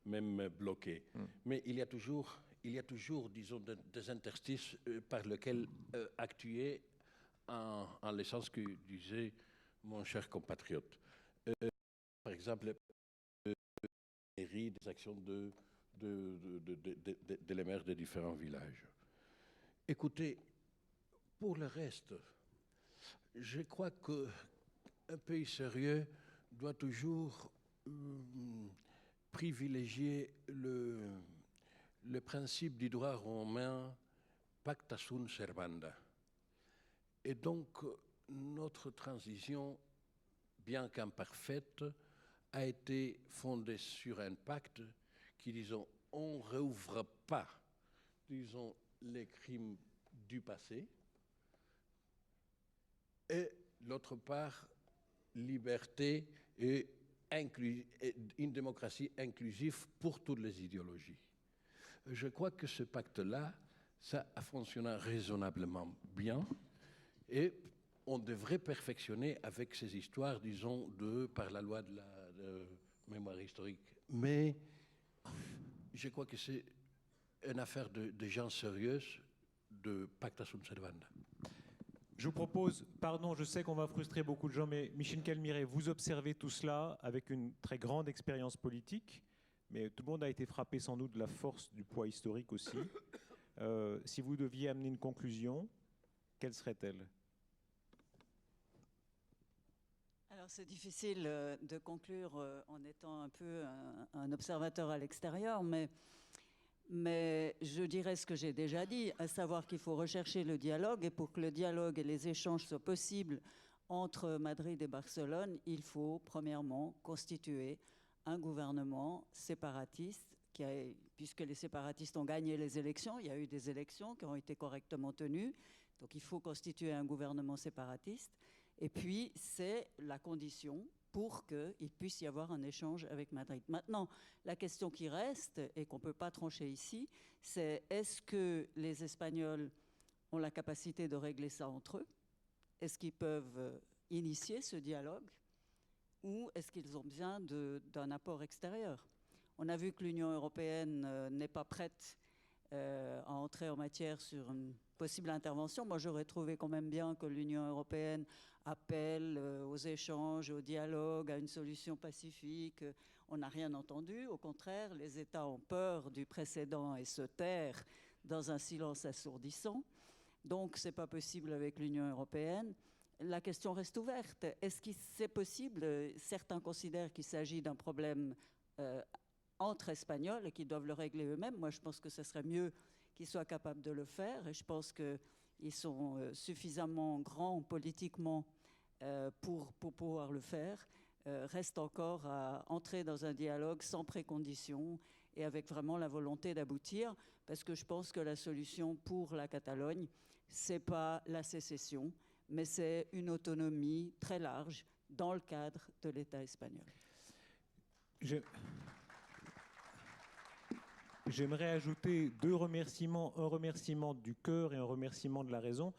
même bloqué. Mais il y a toujours, disons, des interstices par lesquels actuer en l'essence que disait mon cher compatriote. Par exemple, des actions de les maires des différents villages. Écoutez, pour le reste, je crois qu'un pays sérieux doit toujours privilégier le principe du droit romain pacta sunt servanda. Et donc, notre transition, bien qu'imparfaite, a été fondée sur un pacte qui, disons, on ne réouvre pas, disons, les crimes du passé, et d'autre part, liberté et une démocratie inclusive pour toutes les idéologies. Je crois que ce pacte-là, ça a fonctionné raisonnablement bien et on devrait perfectionner avec ces histoires, disons, par la loi de la mémoire historique. Mais je crois que c'est une affaire de gens sérieux, de pacta sunt servanda. Je vous propose, pardon, je sais qu'on va frustrer beaucoup de gens, mais Michel Calmiret, vous observez tout cela avec une très grande expérience politique, mais tout le monde a été frappé sans doute de la force du poids historique aussi. Si vous deviez amener une conclusion, quelle serait-elle ? Alors c'est difficile de conclure en étant un peu un observateur à l'extérieur, mais je dirais ce que j'ai déjà dit, à savoir qu'il faut rechercher le dialogue, et pour que le dialogue et les échanges soient possibles entre Madrid et Barcelone, il faut premièrement constituer un gouvernement séparatiste, puisque les séparatistes ont gagné les élections, il y a eu des élections qui ont été correctement tenues, donc il faut constituer un gouvernement séparatiste, et puis c'est la condition pour qu'il puisse y avoir un échange avec Madrid. Maintenant, la question qui reste, et qu'on ne peut pas trancher ici, c'est est-ce que les Espagnols ont la capacité de régler ça entre eux? Est-ce qu'ils peuvent initier ce dialogue? Ou est-ce qu'ils ont besoin d'un apport extérieur? On a vu que l'Union européenne n'est pas prête à entrer en matière sur une possible intervention. Moi, j'aurais trouvé quand même bien que l'Union européenne appelle aux échanges, au dialogue, à une solution pacifique. On n'a rien entendu. Au contraire, les États ont peur du précédent et se terrent dans un silence assourdissant. Donc, ce n'est pas possible avec l'Union européenne. La question reste ouverte. Est-ce que c'est possible? Certains considèrent qu'il s'agit d'un problème entre Espagnols et qu'ils doivent le régler eux-mêmes. Moi, je pense que ce serait mieux qu'ils soient capables de le faire. Et je pense qu'ils sont suffisamment grands politiquement pour pouvoir le faire. Reste encore à entrer dans un dialogue sans précondition et avec vraiment la volonté d'aboutir, parce que je pense que la solution pour la Catalogne, ce n'est pas la sécession, mais c'est une autonomie très large dans le cadre de l'État espagnol. J'aimerais ajouter deux remerciements, un remerciement du cœur et un remerciement de la raison.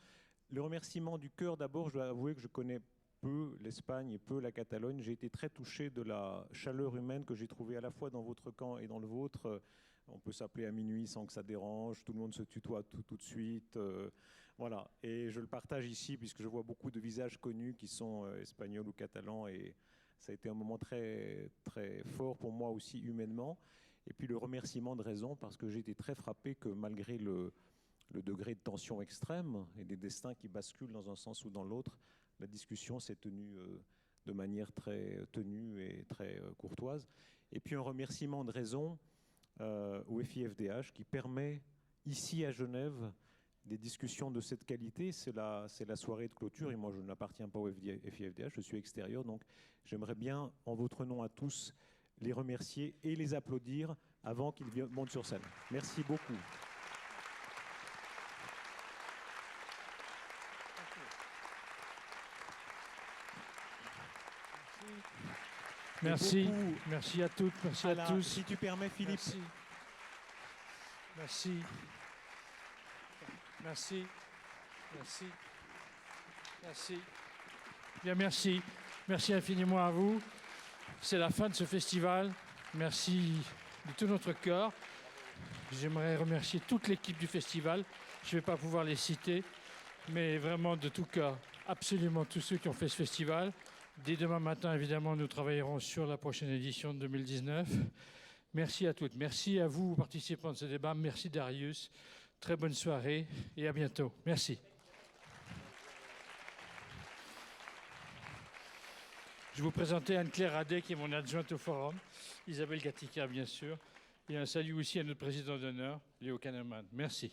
Le remerciement du cœur, d'abord, je dois avouer que je connais peu l'Espagne et peu la Catalogne. J'ai été très touché de la chaleur humaine que j'ai trouvée à la fois dans votre camp et dans le vôtre. On peut s'appeler à minuit sans que ça dérange, tout le monde se tutoie tout de suite. Voilà, et je le partage ici puisque je vois beaucoup de visages connus qui sont espagnols ou catalans, et ça a été un moment très, très fort pour moi aussi humainement. Et puis le remerciement de raison, parce que j'ai été très frappé que malgré le degré de tension extrême et des destins qui basculent dans un sens ou dans l'autre, la discussion s'est tenue de manière très tenue et très courtoise. Et puis un remerciement de raison au FIFDH qui permet ici à Genève des discussions de cette qualité. C'est la soirée de clôture et moi je n'appartiens pas au FIFDH, je suis extérieur, donc j'aimerais bien en votre nom à tous les remercier et les applaudir avant qu'ils montent sur scène. Merci beaucoup. Merci. Merci à toutes, merci à tous. Si tu permets, Philippe. Merci. Merci. Merci. Merci. Bien, merci. Merci infiniment à vous. C'est la fin de ce festival. Merci de tout notre cœur. J'aimerais remercier toute l'équipe du festival. Je ne vais pas pouvoir les citer, mais vraiment de tout cœur, absolument tous ceux qui ont fait ce festival. Dès demain matin, évidemment, nous travaillerons sur la prochaine édition de 2019. Merci à toutes. Merci à vous, participants de ce débat. Merci Darius. Très bonne soirée et à bientôt. Merci. Je vous présentais Anne-Claire Adet, qui est mon adjointe au forum, Isabelle Gatica, bien sûr, et un salut aussi à notre président d'honneur, Léo Kahneman. Merci.